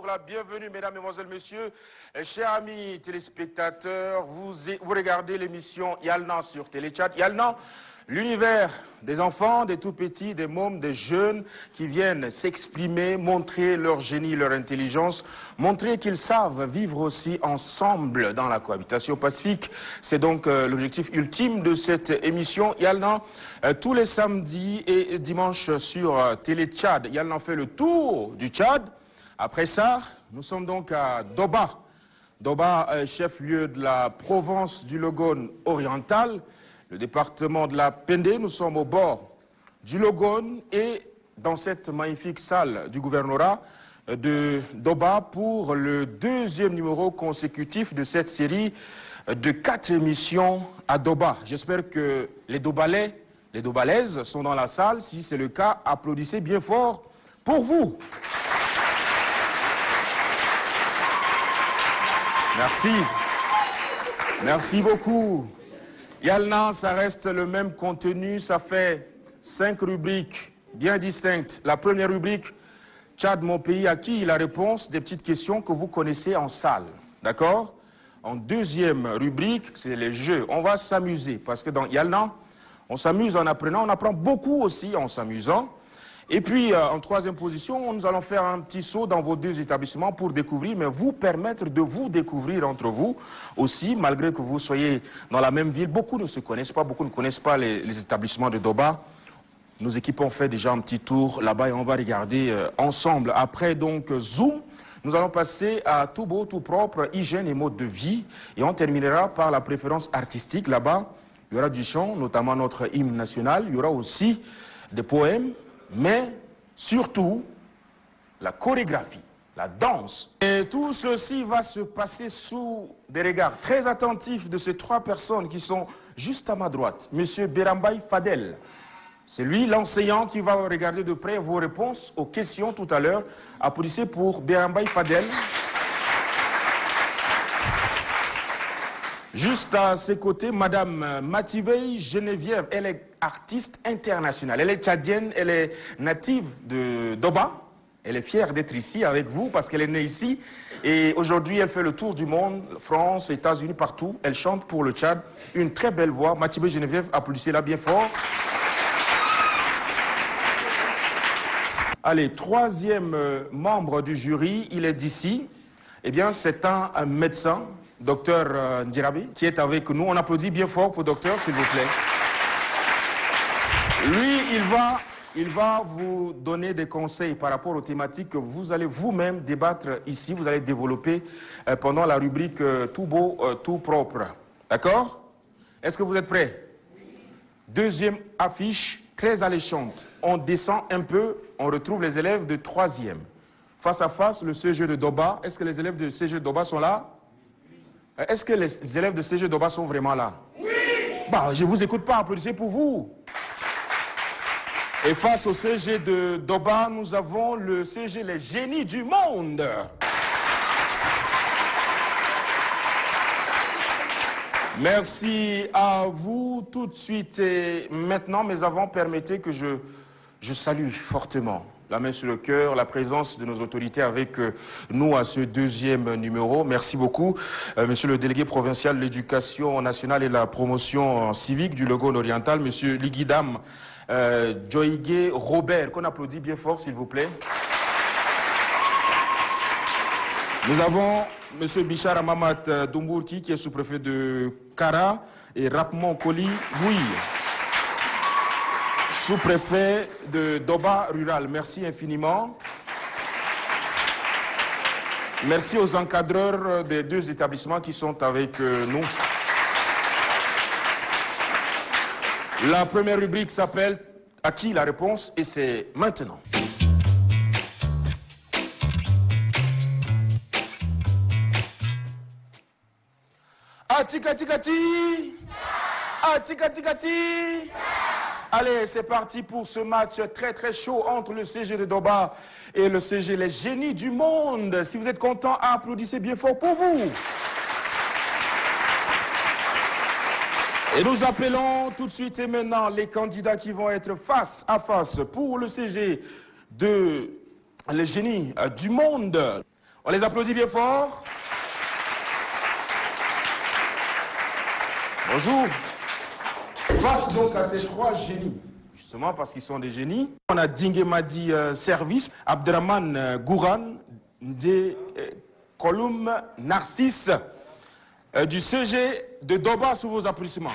la bienvenue, mesdames, mesdemoiselles, messieurs. Chers amis téléspectateurs, vous regardez l'émission Yalna sur Téléchat. Yalna, l'univers des enfants, des tout-petits, des mômes, des jeunes qui viennent s'exprimer, montrer leur génie, leur intelligence, montrer qu'ils savent vivre aussi ensemble dans la cohabitation pacifique. C'est donc l'objectif ultime de cette émission Yalna. Tous les samedis et dimanches sur Téléchat. Yalna fait le tour du Tchad. Après ça, nous sommes donc à Doba. Doba, chef-lieu de la province du Logone oriental, le département de la Pendé. Nous sommes au bord du Logone et dans cette magnifique salle du gouvernorat de Doba pour le deuxième numéro consécutif de cette série de 4 émissions à Doba. J'espère que les Dobalais, les Dobalaises sont dans la salle. Si c'est le cas, applaudissez bien fort pour vous. Merci. Merci beaucoup. Yalna, ça reste le même contenu. Ça fait 5 rubriques bien distinctes. La première rubrique, Tchad, mon pays, à qui la réponse des petites questions que vous connaissez en salle. D'accord? En deuxième rubrique, c'est les jeux. On va s'amuser parce que dans Yalna, on s'amuse en apprenant. On apprend beaucoup aussi en s'amusant. Et puis, en troisième position, nous allons faire un petit saut dans vos 2 établissements pour découvrir, mais vous permettre de vous découvrir entre vous aussi, malgré que vous soyez dans la même ville. Beaucoup ne se connaissent pas, beaucoup ne connaissent pas les établissements de Doba. Nos équipes ont fait déjà un petit tour là-bas et on va regarder ensemble. Après, donc, Zoom, nous allons passer à tout beau, tout propre, hygiène et mode de vie. Et on terminera par la préférence artistique. Là-bas, il y aura du chant, notamment notre hymne national. Il y aura aussi des poèmes. Mais surtout, la chorégraphie, la danse. Et tout ceci va se passer sous des regards très attentifs de ces 3 personnes qui sont juste à ma droite. Monsieur Berambaye Fadel, c'est lui l'enseignant qui va regarder de près vos réponses aux questions tout à l'heure. Applaudissez pour Berambaye Fadel. Juste à ses côtés, Madame Matibey Geneviève, elle est artiste internationale. Elle est tchadienne, elle est native de Doba. Elle est fière d'être ici avec vous parce qu'elle est née ici. Et aujourd'hui, elle fait le tour du monde, France, États-Unis, partout. Elle chante pour le Tchad. Une très belle voix. Matibey Geneviève, applaudissez-la bien fort. Allez, 3e membre du jury, il est d'ici. Eh bien, c'est un médecin. Docteur Ndjirabi, qui est avec nous. On applaudit bien fort pour le docteur, s'il vous plaît. Lui, il va vous donner des conseils par rapport aux thématiques que vous allez vous-même débattre ici. Vous allez développer pendant la rubrique tout beau, tout propre. D'accord? Est-ce que vous êtes prêts? Deuxième affiche, très alléchante. On descend un peu, on retrouve les élèves de 3e. Face à face, le CG de Doba. Est-ce que les élèves de CG de Doba sont là? Est-ce que les élèves de CG Doba sont vraiment là? Oui! Bah, je ne vous écoute pas, applaudissez pour vous. Et face au CG de Doba, nous avons le CG Les Génies du Monde. Merci à vous tout de suite. Et maintenant, mais avant, permettez que je salue fortement, la main sur le cœur, la présence de nos autorités avec nous à ce 2e numéro. Merci beaucoup, monsieur le délégué provincial de l'éducation nationale et la promotion civique du Logone oriental, monsieur Ligidam Joïgué Robert, qu'on applaudit bien fort, s'il vous plaît. Nous avons monsieur Bichar Amamat Dumbourki, qui est sous-préfet de Kara, et Rapmon Koli Gouy, sous-préfet de Doba rural. Merci infiniment. Merci aux encadreurs des 2 établissements qui sont avec nous. La première rubrique s'appelle « À qui la réponse ?» et c'est maintenant. Atikati. Atikati. Allez, c'est parti pour ce match très très chaud entre le CG de Doba et le CG Les Génies du Monde. Si vous êtes contents, applaudissez bien fort pour vous. Et nous appelons tout de suite et maintenant les candidats qui vont être face à face pour le CG de Les Génies du Monde. On les applaudit bien fort. Bonjour. Face donc à ces trois génies, justement parce qu'ils sont des génies, on a Dingue Madi Service, Abderrahmane Gouran, Ndé Koloum Narcisse, du CG de Doba, sous vos applaudissements.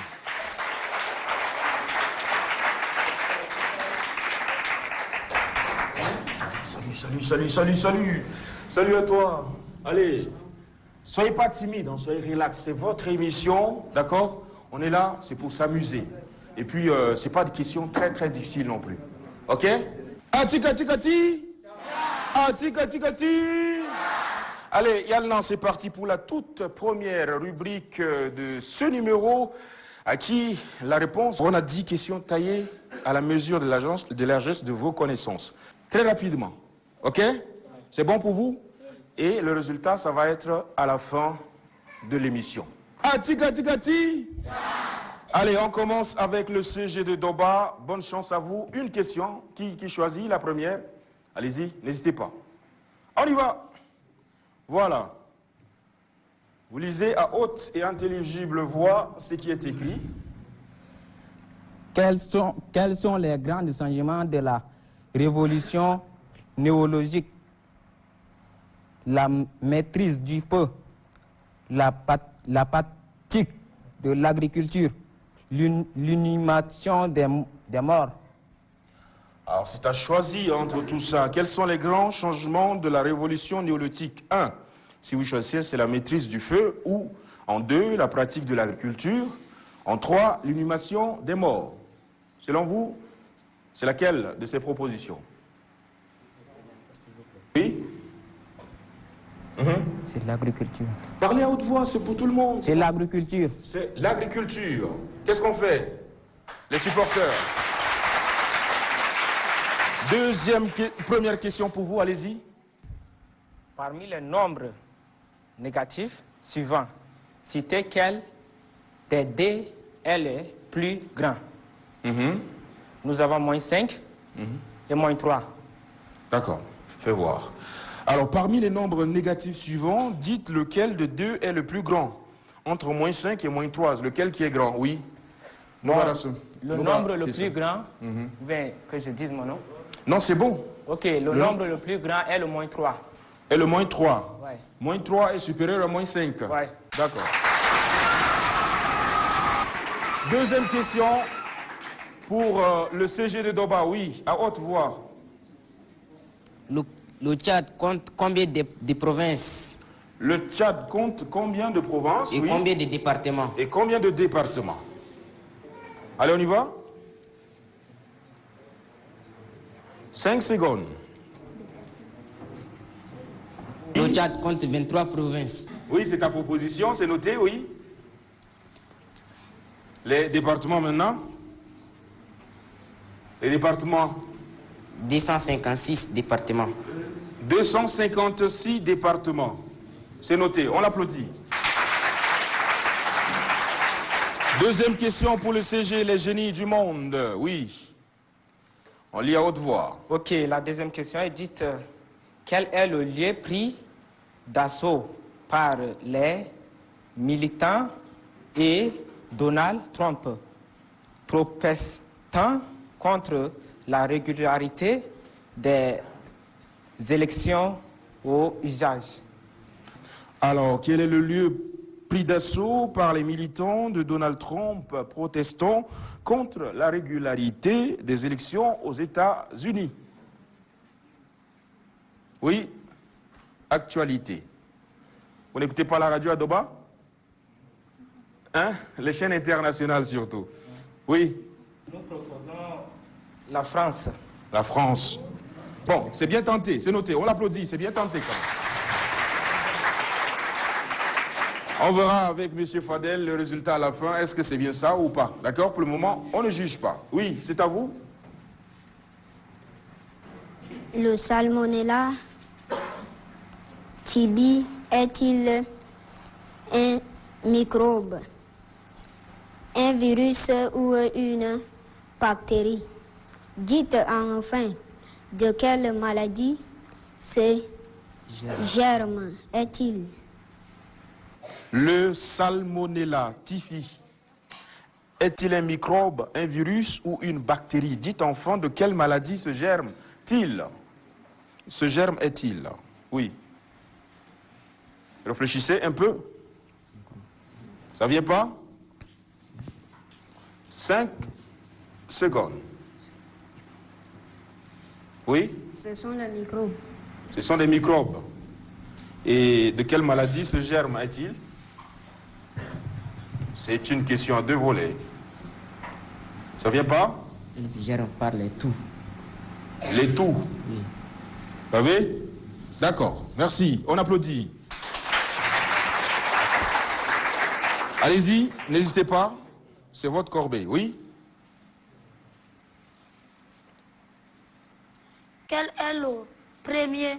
Salut à toi. Allez, soyez pas timide, hein, soyez relax. C'est votre émission, d'accord? On est là, c'est pour s'amuser. Et puis, c'est pas des questions très très difficiles non plus. Ok? Atikati. Allez, Yalnan, c'est parti pour la toute première rubrique de ce numéro, à qui la réponse, on a 10 questions taillées à la mesure de la largesse de vos connaissances. Très rapidement. Ok? C'est bon pour vous? Et le résultat, ça va être à la fin de l'émission. Atikati. Allez, on commence avec le CG de Doba. Bonne chance à vous. Une question. Qui choisit la première? Allez-y, n'hésitez pas. On y va. Voilà. Vous lisez à haute et intelligible voix ce qui est écrit. Quels sont les grands changements de la révolution néologique? La maîtrise du feu, la pratique de l'agriculture, l'inhumation des morts. Alors, c'est à choisir entre tout ça. Quels sont les grands changements de la révolution néolithique? 1. Si vous choisissez, c'est la maîtrise du feu. Ou, en 2, la pratique de l'agriculture. En 3, l'inhumation des morts. Selon vous, c'est laquelle de ces propositions? Oui? C'est l'agriculture. Parlez à haute voix, c'est pour tout le monde. C'est l'agriculture. C'est l'agriculture. Qu'est-ce qu'on fait? Les supporters. Première question pour vous, allez-y. Parmi les nombres négatifs suivants, citez quel des D est le plus grand. Nous avons moins 5 et moins 3. D'accord, fais voir. Alors, parmi les nombres négatifs suivants, dites lequel de deux est le plus grand. Entre moins 5 et moins 3, lequel qui est grand? Oui. Bon, le nombre le plus grand, que je dise mon nom? Non, c'est bon. Ok, le nombre le plus grand est le moins 3. Et le moins 3? Ouais. Moins 3 est supérieur à moins 5? Ouais. D'accord. Deuxième question pour le CG de Doba, oui, à haute voix. Le Tchad compte combien de provinces? Le Tchad compte combien de provinces? Et oui. Combien de départements? Et combien de départements? Allez, on y va? 5 secondes. Le Tchad compte 23 provinces. Oui, c'est ta proposition, c'est noté, oui. Les départements maintenant? Les départements? 256 départements. 256 départements. C'est noté, on l'applaudit. Deuxième question pour le CG, les génies du monde. Oui. On lit à haute voix. Ok, la deuxième question est dite quel est le lieu pris d'assaut par les militants et Donald Trump, protestant contre la régularité des élections au usage? Alors, quel est le lieu pris d'assaut par les militants de Donald Trump protestant contre la régularité des élections aux États-Unis? Oui, actualité. Vous n'écoutez pas la radio à Doba? Hein? Les chaînes internationales surtout. Oui. Nous proposons la France. La France. Bon, c'est bien tenté, c'est noté. On l'applaudit, c'est bien tenté quand même. On verra avec M. Fadel le résultat à la fin. Est-ce que c'est bien ça ou pas? D'accord? Pour le moment, on ne juge pas. Oui, c'est à vous. Le salmonella typhi est-il un microbe, un virus ou une bactérie? Dites enfin de quelle maladie s'agit-il? germe est-il? Le Salmonella typhi est-il un microbe, un virus ou une bactérie? Dites enfant, de quelle maladie ce germe-t-il? Ce germe est-il? Oui. Réfléchissez un peu. Ça vient pas? 5 secondes. Oui? Ce sont les microbes. Ce sont des microbes. Et de quelle maladie ce germe est-il? C'est une question à deux volets. Ça vient pas? Ce germe par les toux. Les toux. Oui. Vous savez? D'accord. Merci. On applaudit. Allez-y, n'hésitez pas. C'est votre corbeille, oui? Quel est le premier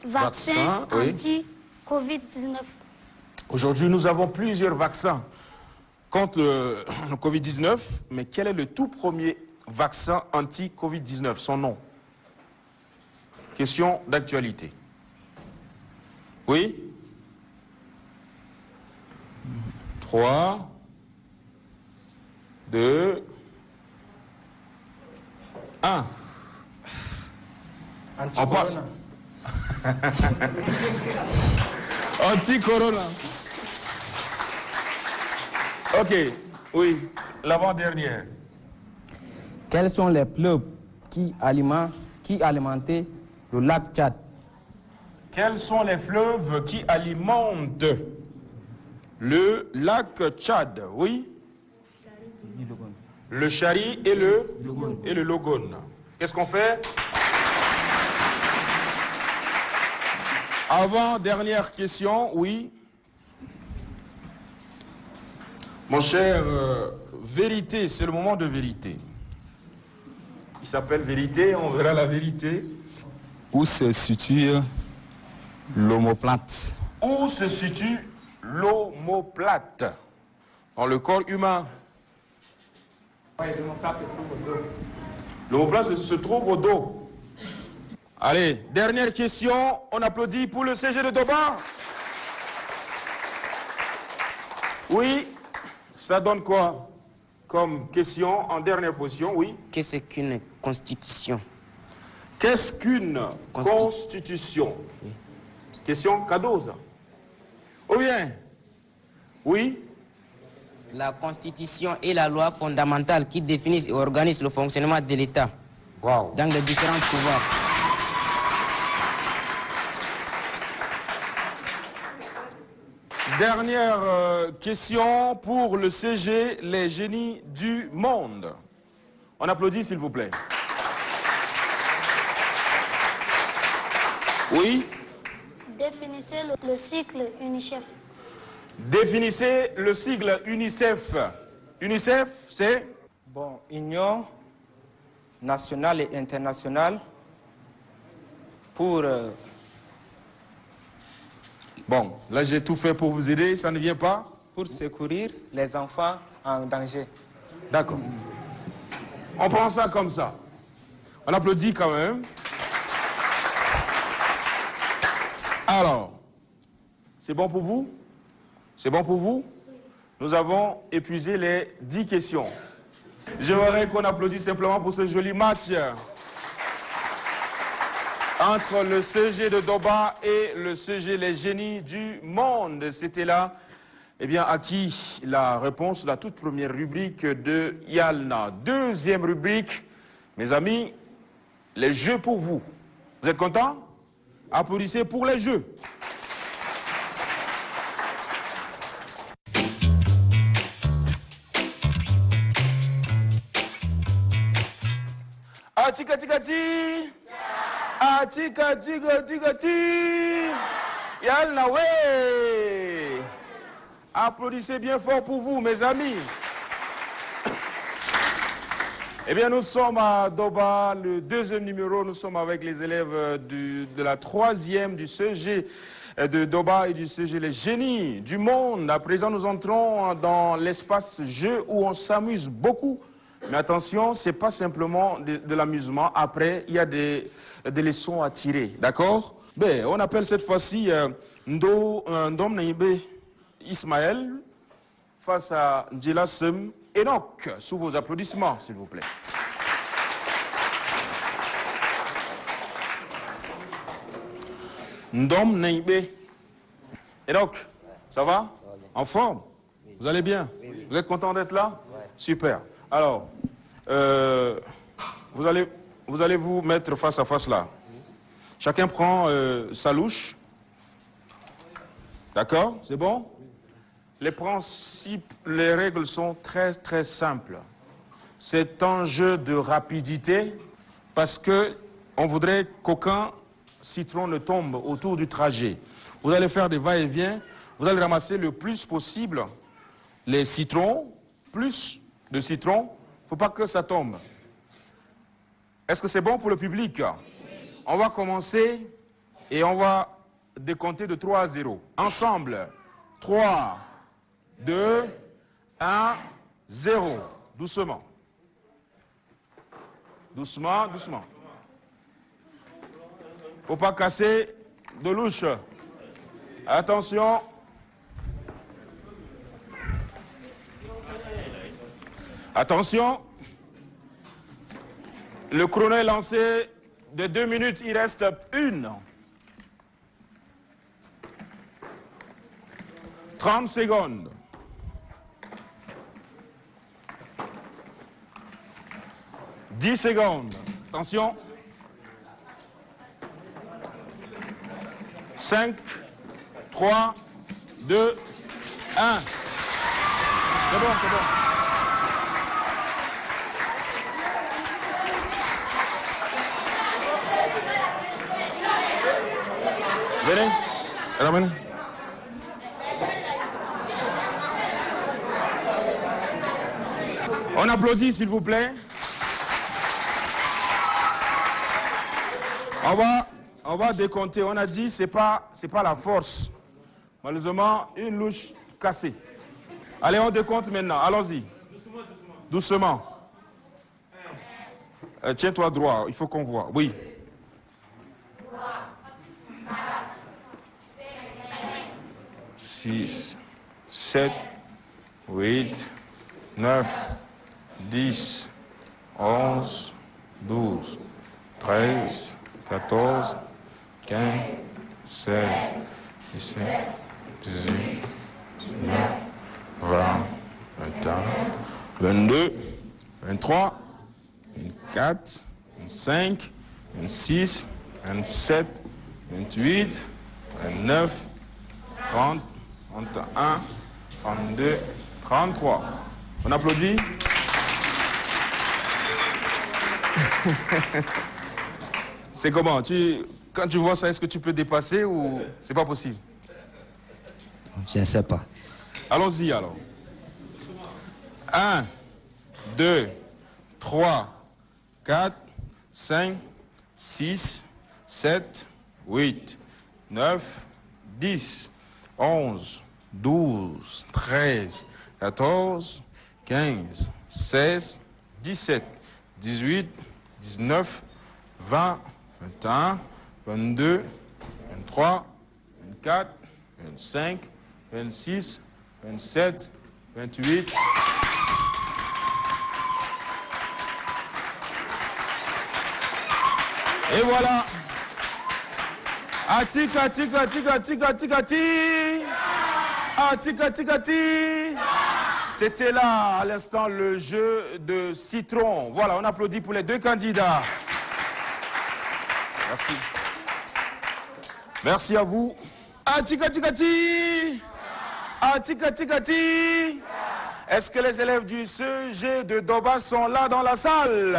vaccin oui. anti-Covid-19? Aujourd'hui, nous avons plusieurs vaccins contre le Covid-19, mais quel est le tout premier vaccin anti-Covid-19? Son nom? Question d'actualité. Oui? 3, 2, 1. On passe. Anti-corona. Ok, oui, l'avant-dernière. Quels sont les fleuves qui alimentaient le lac Tchad? Quels sont les fleuves qui alimentent le lac Tchad? Oui. Le Chari et le Logone. Qu'est-ce qu'on fait? Avant-dernière question, oui. Mon cher, vérité, c'est le moment de vérité. Il s'appelle vérité, on verra la vérité. Où se situe l'omoplate? Où se situe l'omoplate? Dans le corps humain. L'omoplate se trouve au dos. Allez, dernière question. On applaudit pour le CG de Doba. Oui, ça donne quoi comme question en dernière position? Oui. Qu'est-ce qu'une constitution? Qu'est-ce qu'une constitution? Oui. Question cadeau, ça. Ou bien? Oui. La constitution est la loi fondamentale qui définit et organise le fonctionnement de l'État Wow. dans les différents pouvoirs. Dernière question pour le CG, les génies du monde. On applaudit, s'il vous plaît. Oui. Définissez le cycle UNICEF. Définissez le sigle UNICEF. UNICEF, c'est? Bon, Union nationale et internationale pour... Bon, là j'ai tout fait pour vous aider, ça ne vient pas? pour secourir les enfants en danger. D'accord. On prend ça comme ça. On applaudit quand même. Alors, c'est bon pour vous? C'est bon pour vous? Nous avons épuisé les 10 questions. J'aimerais qu'on applaudisse simplement pour ce joli match entre le CG de Doba et le CG Les Génies du Monde. C'était là, eh bien, à qui la réponse de la toute première rubrique de Yalna. Deuxième rubrique, mes amis, les jeux pour vous. Vous êtes contents? Applaudissez pour les jeux. Atikati, atikati, Yalna, ouais. Applaudissez bien fort pour vous, mes amis. Eh bien, nous sommes à Doba, le deuxième numéro. Nous sommes avec les élèves de la troisième du CG de Doba et du CG Les Génies du Monde. À présent, nous entrons dans l'espace jeu où on s'amuse beaucoup Mais attention, ce n'est pas simplement de l'amusement. Après, il y a des leçons à tirer. D'accord? Ben, on appelle cette fois-ci Ndom Naïbe Ismaël face à Ndjila Sem Enoch. Sous vos applaudissements, s'il vous plaît. Ndom Naïbe Enoch, ça va? En forme? Vous allez bien? Vous êtes content d'être là? Super. Alors, vous allez vous mettre face à face là. Chacun prend sa louche. D'accord? C'est bon? Les principes, les règles sont très très simples. C'est un jeu de rapidité parce que on voudrait qu'aucun citron ne tombe autour du trajet. Vous allez faire des va-et-vient. Vous allez ramasser le plus possible les citrons, plus de citrons. Il ne faut pas que ça tombe. Est-ce que c'est bon pour le public? On va commencer et on va décompter de 3 à 0. Ensemble. 3, 2, 1, 0. Doucement. Doucement, doucement. Il ne faut pas casser de louche. Attention. Attention. Le chrono est lancé de 2 minutes. Il reste 1. 30 secondes. « 10 secondes. Attention. 5, 3, 2, 1. C'est bon, c'est bon. Venez. Ramenez. On applaudit, s'il vous plaît. On va décompter. On a dit c'est pas la force. Malheureusement, une louche cassée. Allez, on décompte maintenant. Allons-y. Doucement. Tiens-toi droit. Il faut qu'on voit. Oui. 6, 7, 8, 9, 10, 11, 12, 13, 14, 15, 16, 17, 18, 19, 20, 21, 22, 23, 24, 25, 26, 27, 28, 29, 30, 31, 32, 33. On applaudit. C'est comment? Quand tu vois ça, est-ce que tu peux dépasser ou c'est pas possible? Je ne sais pas. Allons-y alors. 1, 2, 3, 4, 5, 6, 7, 8, 9, 10, 11, 12, 13, 14, 15, 16, 17, 18, 19, 20, 21, 22, 23, 24, 25, 26, 27, 28. Et voilà. Atika, tika, tika, tika, tika, tika. Atika, tika, tika. C'était là, à l'instant, le jeu de citron. Voilà, on applaudit pour les 2 candidats. Merci. Merci à vous. Atika, tika, tika. Atika, tika, tika. Est-ce que les élèves du CEG de Doba sont là dans la salle?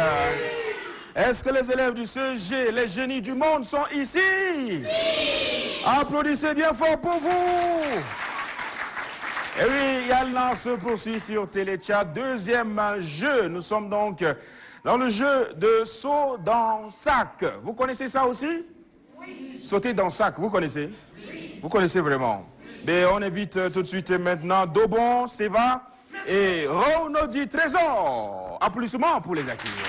Est-ce que les élèves du CEG, les génies du monde, sont ici? Oui. Applaudissez bien fort pour vous. Et oui, Yalna se poursuit sur Téléchat. 2e jeu. Nous sommes donc dans le jeu de saut dans sac. Vous connaissez ça aussi? Oui. Sauter dans sac, vous connaissez? Oui. Vous connaissez vraiment? Mais on invite tout de suite maintenant Dobon, Seva et Renaud du Trésor. Applaudissements pour les accueillir.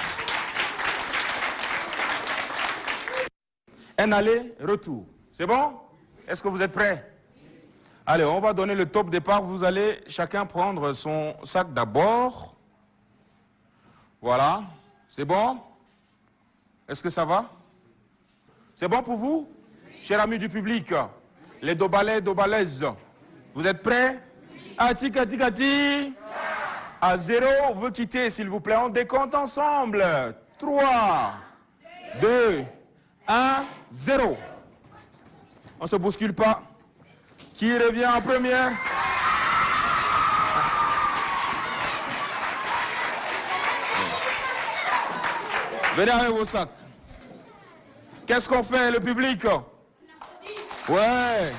Un aller-retour. C'est bon? Est-ce que vous êtes prêts? Allez, on va donner le top départ. Vous allez chacun prendre son sac d'abord. Voilà. C'est bon? Est-ce que ça va? C'est bon pour vous? Chers amis du public, les Dobalais, Dobalaises, vous êtes prêts? Ati, kati, kati. À 0, vous quittez, s'il vous plaît. On décompte ensemble. 3, 2, 1, 0. On ne se bouscule pas. Qui revient en première? Venez avec vos sacs. Qu'est-ce qu'on fait, le public? Ouais.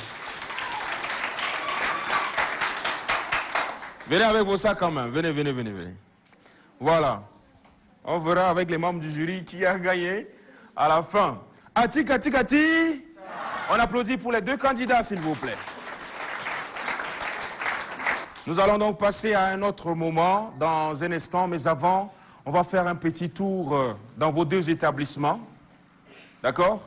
Venez avec vos sacs quand même. Venez, venez, venez, venez. Voilà. On verra avec les membres du jury qui a gagné à la fin. Ati, kati, kati. On applaudit pour les deux candidats, s'il vous plaît. Nous allons donc passer à un autre moment dans un instant, mais avant, on va faire un petit tour dans vos deux établissements. D'accord?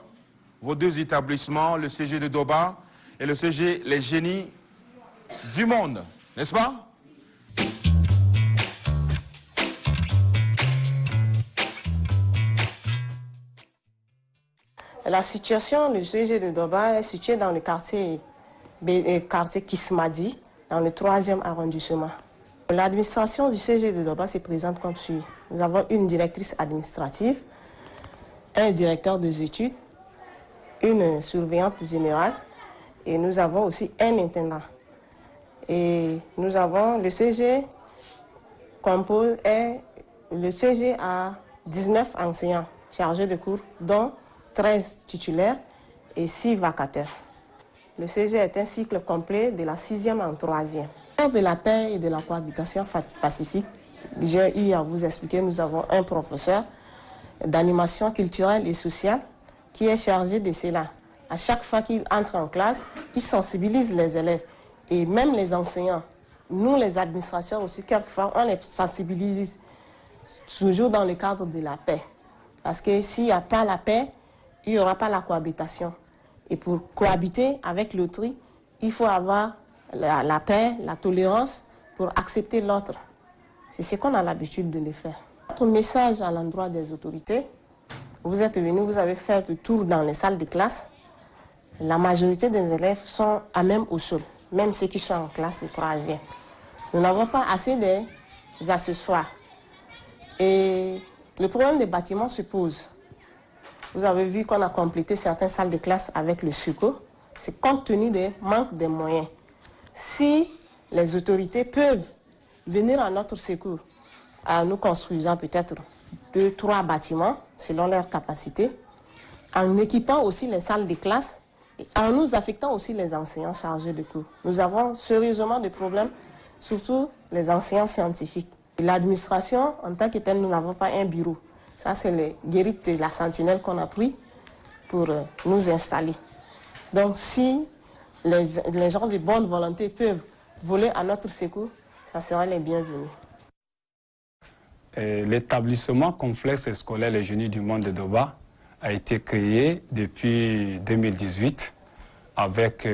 Vos deux établissements, le CG de Doba et le CG Les Génies du Monde. N'est-ce pas? La situation du CG de Doba est située dans le quartier Kismadi, dans le 3e arrondissement. L'administration du CG de Doba se présente comme suit. Nous avons une directrice administrative, un directeur des études, une surveillante générale et nous avons aussi un intendant. Et nous avons le CG le CG a 19 enseignants chargés de cours, dont 13 titulaires et 6 vacataires. Le CG est un cycle complet de la 6e en 3e. De la paix et de la cohabitation pacifique, j'ai eu à vous expliquer, nous avons un professeur d'animation culturelle et sociale qui est chargé de cela. À chaque fois qu'il entre en classe, il sensibilise les élèves et même les enseignants. Nous, les administrateurs aussi, quelquefois, on les sensibilise toujours dans le cadre de la paix. Parce que s'il n'y a pas la paix, il n'y aura pas la cohabitation. Et pour cohabiter avec l'autrui, il faut avoir la paix, la tolérance pour accepter l'autre. C'est ce qu'on a l'habitude de le faire. Notre message à l'endroit des autorités, vous êtes venus, vous avez fait le tour dans les salles de classe. La majorité des élèves sont à même au sol, même ceux qui sont en classe de 3e. Nous n'avons pas assez d'accessoires. Et le problème des bâtiments se pose. Vous avez vu qu'on a complété certaines salles de classe avec le SUCO. C'est compte tenu des manques de moyens. Si les autorités peuvent venir à notre secours, en nous construisant peut-être 2, 3 bâtiments selon leur capacité, en équipant aussi les salles de classe et en nous affectant aussi les enseignants chargés de cours. Nous avons sérieusement des problèmes, surtout les enseignants scientifiques. L'administration, en tant que telle, nous n'avons pas un bureau. Ça, c'est le guérite de la sentinelle qu'on a pris pour nous installer. Donc, si les gens de bonne volonté peuvent voler à notre secours, ça sera les bienvenus. L'établissement complexe scolaire Les Génies du Monde de Doba a été créé depuis 2018 avec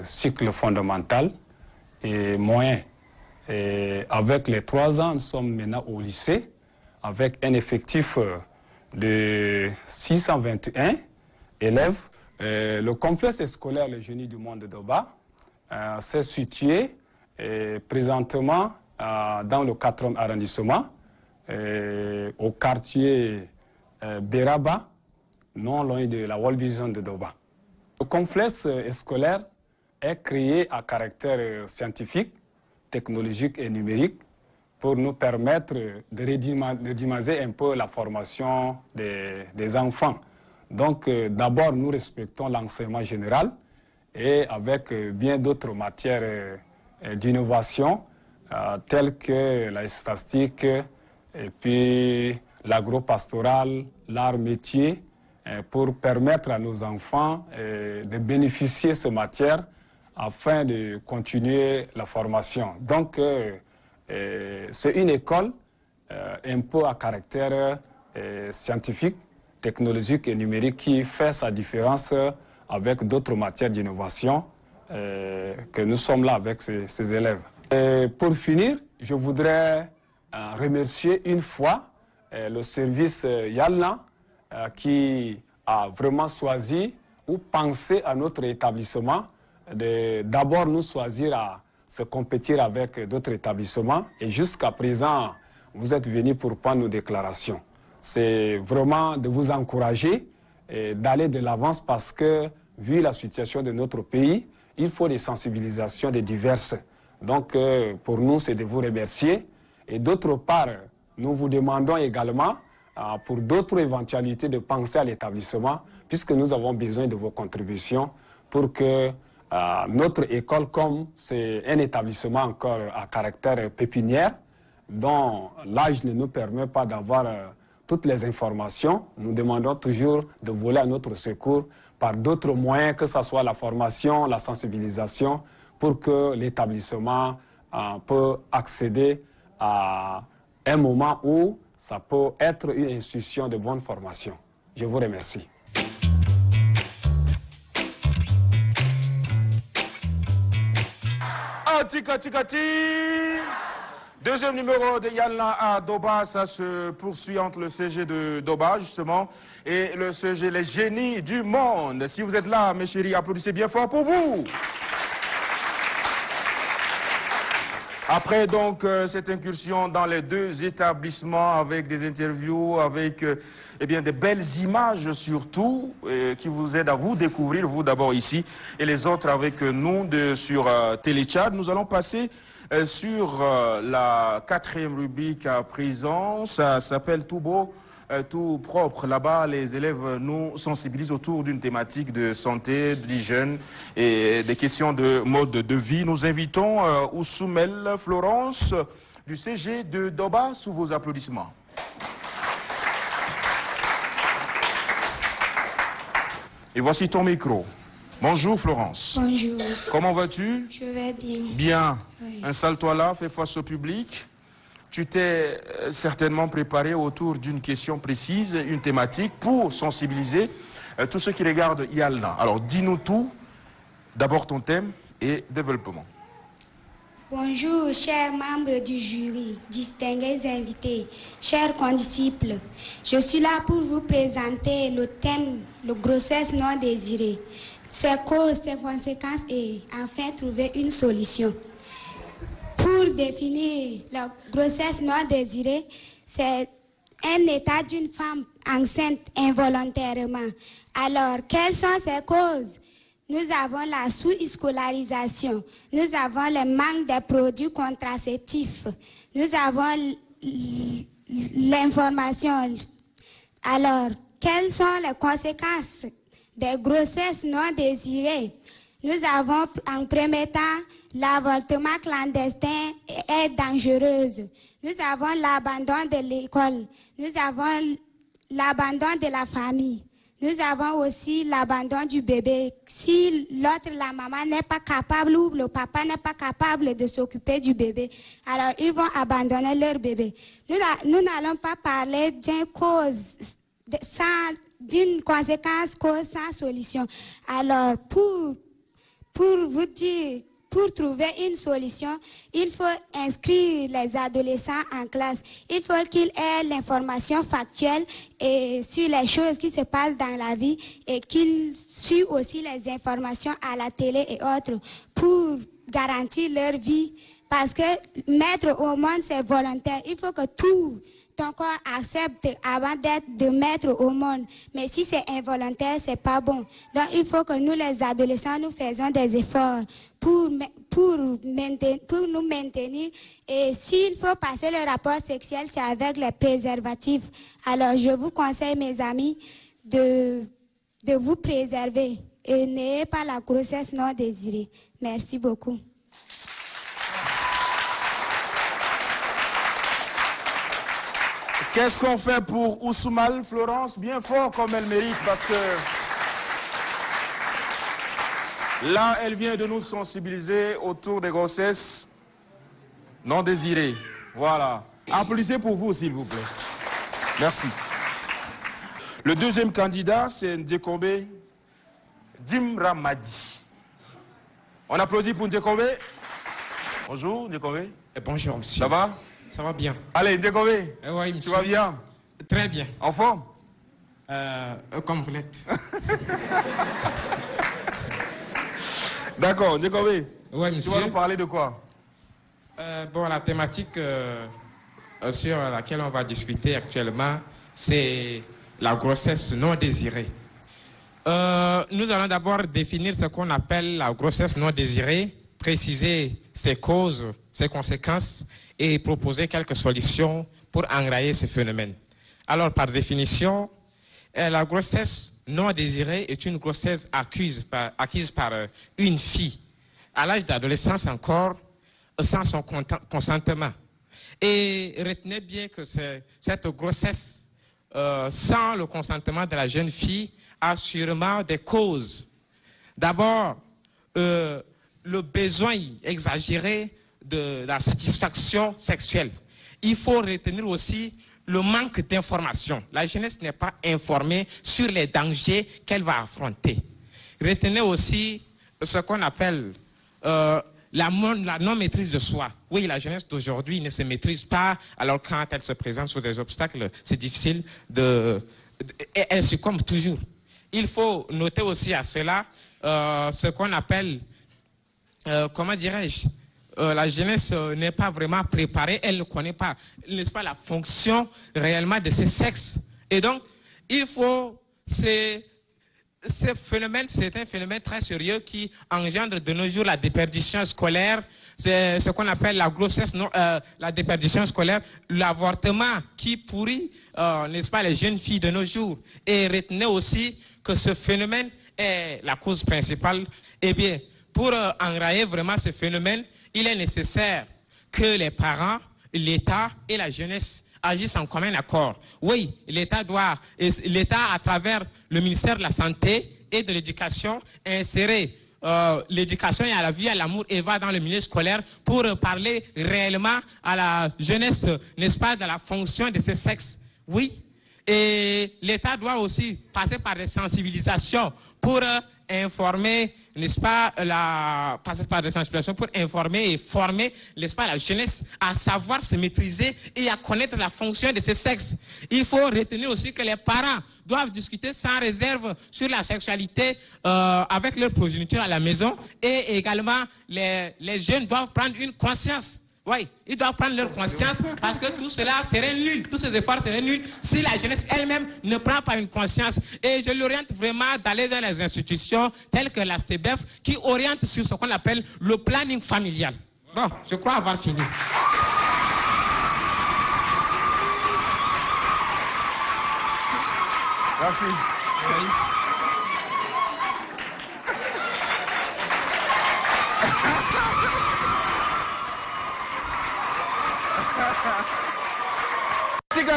cycle fondamental et moyen. Et avec les 3 ans, nous sommes maintenant au lycée avec un effectif de 621 élèves. Le complexe scolaire Les Génies du Monde de Doba s'est situé présentement dans le 4e arrondissement, au quartier Beraba, non loin de la World Vision de Doba. Le complexe scolaire est créé à caractère scientifique, technologique et numérique pour nous permettre de redynamiser un peu la formation des enfants. Donc d'abord, nous respectons l'enseignement général et avec bien d'autres matières d'innovation telles que la statistique et puis l'agro-pastoral, l'art-métier, pour permettre à nos enfants de bénéficier de ces matières afin de continuer la formation. Donc, c'est une école un peu à caractère scientifique, technologique et numérique qui fait sa différence avec d'autres matières d'innovation que nous sommes là avec ces élèves. Et pour finir, je voudrais remercier une fois le service Yalna qui a vraiment choisi ou pensé à notre établissement. D'abord nous choisir à se compétir avec d'autres établissements et jusqu'à présent, vous êtes venus pour prendre nos déclarations. C'est vraiment de vous encourager et d'aller de l'avance parce que, vu la situation de notre pays, il faut des sensibilisations de diverses. Donc, pour nous, c'est de vous remercier. Et d'autre part, nous vous demandons également, pour d'autres éventualités, de penser à l'établissement, puisque nous avons besoin de vos contributions pour que notre école, comme c'est un établissement encore à caractère pépinière, dont l'âge ne nous permet pas d'avoir toutes les informations, nous demandons toujours de voler à notre secours par d'autres moyens, que ce soit la formation, la sensibilisation, pour que l'établissement peut accéder à un moment où ça peut être une institution de bonne formation. Je vous remercie. Tika. Deuxième numéro de Yalna à Doba, ça se poursuit entre le CG de Doba, justement, et le CG Les Génies du Monde. Si vous êtes là, mes chéris, applaudissez bien fort pour vous. Après donc cette incursion dans les deux établissements avec des interviews, avec eh bien, des belles images surtout qui vous aident à vous découvrir, vous d'abord ici et les autres avec nous sur Télé Tchad, nous allons passer sur la quatrième rubrique à présent. Ça s'appelle Tout beau, tout propre. Là-bas, les élèves nous sensibilisent autour d'une thématique de santé, d'hygiène et des questions de mode de vie. Nous invitons Oussoumel Florence du CG de Doba sous vos applaudissements. Et voici ton micro. Bonjour Florence. Bonjour. Comment vas-tu? Je vais bien. Bien. Oui. Installe-toi là, fais face au public. Tu t'es certainement préparé autour d'une question précise, une thématique pour sensibiliser tous ceux qui regardent Yalna. Alors dis-nous tout, d'abord ton thème et développement. Bonjour, chers membres du jury, distingués invités, chers condisciples. Je suis là pour vous présenter le thème, la grossesse non désirée, ses causes, ses conséquences et enfin trouver une solution. Pour définir la grossesse non désirée, c'est un état d'une femme enceinte involontairement. Alors, quelles sont ses causes? Nous avons la sous-scolarisation, nous avons le manque de produits contraceptifs, nous avons l'information. Alors, quelles sont les conséquences des grossesses non désirées? Nous avons en premier temps l'avortement clandestin est dangereuse. Nous avons l'abandon de l'école. Nous avons l'abandon de la famille. Nous avons aussi l'abandon du bébé. Si l'autre, la maman n'est pas capable ou le papa n'est pas capable de s'occuper du bébé, alors ils vont abandonner leur bébé. Nous n'allons pas parler d'une cause, d'une conséquence cause sans solution. Alors pour vous dire, pour trouver une solution, il faut inscrire les adolescents en classe. Il faut qu'ils aient l'information factuelle et sur les choses qui se passent dans la vie et qu'ils suivent aussi les informations à la télé et autres pour garantir leur vie. Parce que mettre au monde, c'est volontaire. Il faut que tout ton corps accepte avant de mettre au monde. Mais si c'est involontaire, c'est pas bon. Donc, il faut que nous, les adolescents, nous faisons des efforts pour nous maintenir. Et s'il faut passer le rapport sexuel, c'est avec les préservatifs. Alors, je vous conseille, mes amis, de vous préserver et n'ayez pas la grossesse non désirée. Merci beaucoup. Qu'est-ce qu'on fait pour Oussoumel Florence? Bien fort comme elle mérite, parce que là, elle vient de nous sensibiliser autour des grossesses non désiré. Voilà. Applaudissez pour vous, s'il vous plaît. Merci. Le deuxième candidat, c'est Ndjekombe Dimramadi. On applaudit pour Ndjekombe. Bonjour, Ndjekombe. Bonjour, monsieur. Ça va? Ça va bien. Allez, Ndjekombe. Oui, monsieur. Tu vas bien? Très bien. En forme? Comme vous l'êtes. D'accord, Ndjekombe. Oui, monsieur. Tu vas nous parler de quoi? Bon, la thématique sur laquelle on va discuter actuellement, c'est la grossesse non désirée. Nous allons d'abord définir ce qu'on appelle la grossesse non désirée, préciser ses causes, ses conséquences et proposer quelques solutions pour enrayer ce phénomène. Alors, par définition, la grossesse non désirée est une grossesse acquise par une fille à l'âge d'adolescence encore, sans son consentement. Et retenez bien que cette grossesse sans le consentement de la jeune fille a sûrement des causes. D'abord, le besoin exagéré de la satisfaction sexuelle. Il faut retenir aussi le manque d'information. La jeunesse n'est pas informée sur les dangers qu'elle va affronter. Retenez aussi ce qu'on appelle la non-maîtrise de soi. Oui, la jeunesse d'aujourd'hui ne se maîtrise pas, alors quand elle se présente sur des obstacles, c'est difficile elle succombe toujours. Il faut noter aussi à cela ce qu'on appelle, comment dirais-je, la jeunesse n'est pas vraiment préparée, elle ne connaît pas, n'est-ce pas, la fonction réellement de ses sexes. Et donc, il faut... Ce phénomène, c'est un phénomène très sérieux qui engendre de nos jours la déperdition scolaire. C'est ce qu'on appelle la grossesse, la déperdition scolaire, l'avortement qui pourrit, n'est-ce pas, les jeunes filles de nos jours. Et retenez aussi que ce phénomène est la cause principale. Eh bien, pour enrayer vraiment ce phénomène, il est nécessaire que les parents, l'État et la jeunesse agissent en commun accord. Oui, l'État à travers le ministère de la Santé et de l'Éducation, insérer l'éducation et à la vie, à l'amour et va dans le milieu scolaire pour parler réellement à la jeunesse, n'est-ce pas, de la fonction de ce sexe. Oui, et l'État doit aussi passer par des sensibilisations pour informer, n'est-ce pas, passer par des sensibilisations pour informer et former, n'est-ce pas, la jeunesse à savoir se maîtriser et à connaître la fonction de ce sexe. Il faut retenir aussi que les parents doivent discuter sans réserve sur la sexualité avec leur progéniture à la maison et également les jeunes doivent prendre une conscience. Oui, ils doivent prendre leur conscience parce que tout cela serait nul, tous ces efforts seraient nuls si la jeunesse elle-même ne prend pas une conscience. Et je l'oriente vraiment d'aller dans les institutions telles que la STBF qui oriente sur ce qu'on appelle le planning familial. Bon, je crois avoir fini. Merci. Oui.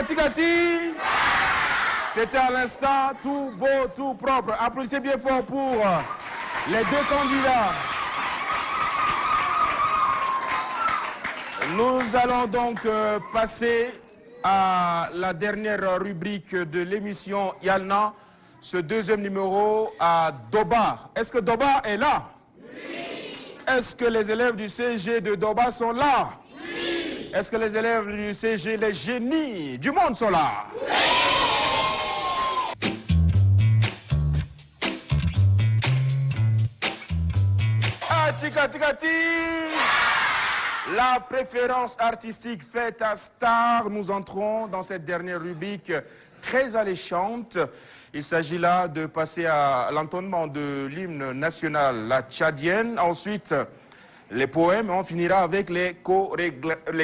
Tigati, c'était à l'instant tout beau, tout propre. Applaudissez bien fort pour les deux candidats. Nous allons donc passer à la dernière rubrique de l'émission Yalna, ce deuxième numéro à Doba. Est-ce que Doba est là? Oui. Est-ce que les élèves du CG de Doba sont là? Oui. Est-ce que les élèves du CG, les génies du monde sont là? Oui. Ah, tigati. La préférence artistique faite à Star. Nous entrons dans cette dernière rubrique très alléchante. Il s'agit là de passer à l'entonnement de l'hymne national, la tchadienne. Ensuite, les poèmes. On finira avec les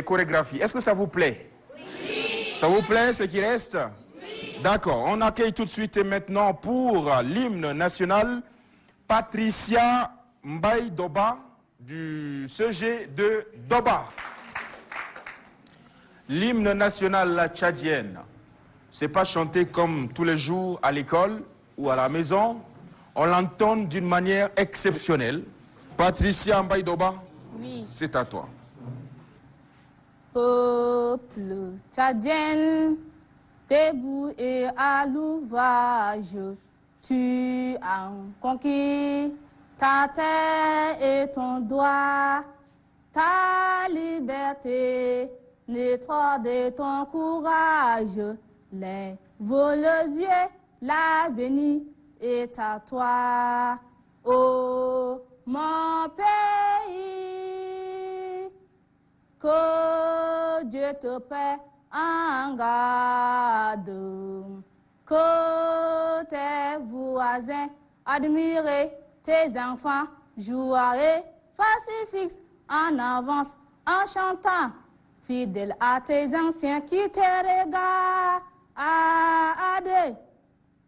chorégraphies. Est-ce que ça vous plaît? Oui. Ça vous plaît, ce qui reste? Oui. D'accord. On accueille tout de suite et maintenant pour l'hymne national, Patricia Mbaye Doba, du CG de Doba. L'hymne national, la tchadienne, c'est pas chanté comme tous les jours à l'école ou à la maison. On l'entend d'une manière exceptionnelle. Patricia Mbaye Doba, oui. C'est à toi. Peuple tchadien, debout et à l'ouvrage, tu as conquis ta terre et ton droit, ta liberté, naîtra de ton courage. Lève les yeux, l'avenir est à toi. Oh, mon pays, que Dieu te paie en garde, que tes voisins admirent tes enfants, joueraient pacifiques en avance, en chantant, fidèle à tes anciens qui te regardent.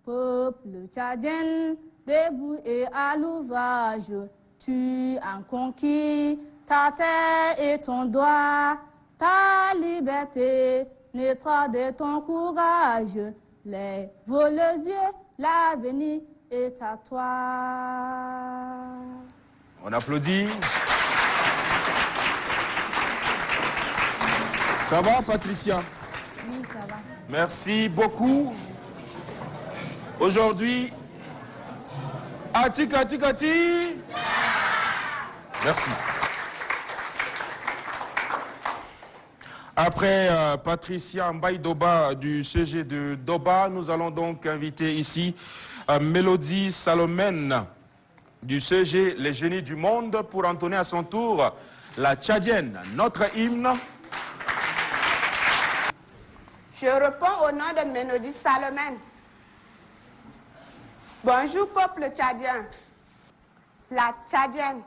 Peuple tchadien, debout et à l'ouvrage, tu as conquis ta terre et ton droit, ta liberté naîtra de ton courage. Lève les yeux, l'avenir est à toi. On applaudit. Ça va, Patricia? Oui, ça va. Merci beaucoup. Aujourd'hui, Ati. Merci. Après Patricia Mbaye-Doba du CG de Doba, nous allons donc inviter ici Mélodie Salomène du CG Les Génies du Monde pour entonner à son tour la tchadienne, notre hymne. Je réponds au nom de Mélodie Salomène. Bonjour peuple tchadien, la tchadienne.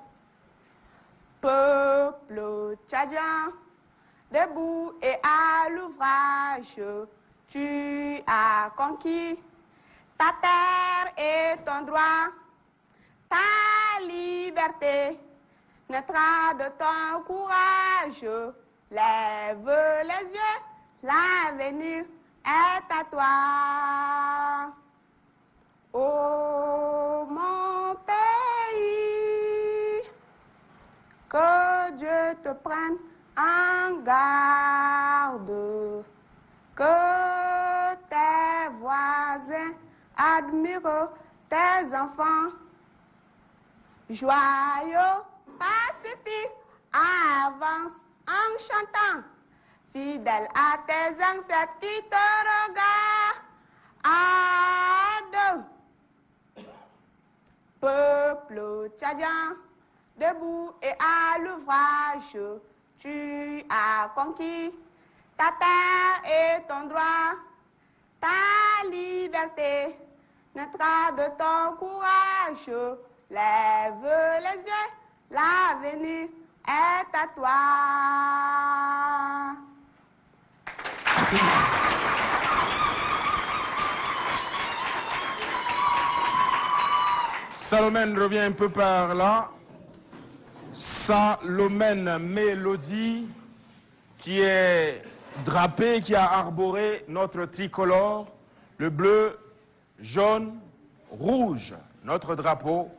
Peuple tchadien, debout et à l'ouvrage, tu as conquis ta terre et ton droit, ta liberté naîtra de ton courage. Lève les yeux, l'avenir est à toi. Ô mon pays, que Dieu te prenne en garde, que tes voisins admirent tes enfants, joyeux, pacifiques, avance en chantant, fidèle à tes ancêtres qui te regardent. Peuple tchadien, debout et à l'ouvrage, tu as conquis ta terre et ton droit, ta liberté naîtra de ton courage. Lève les yeux, l'avenir est à toi. Salomène revient un peu par là. Salomène Mélodie, qui est drapée, qui a arboré notre tricolore, le bleu, jaune, rouge, notre drapeau.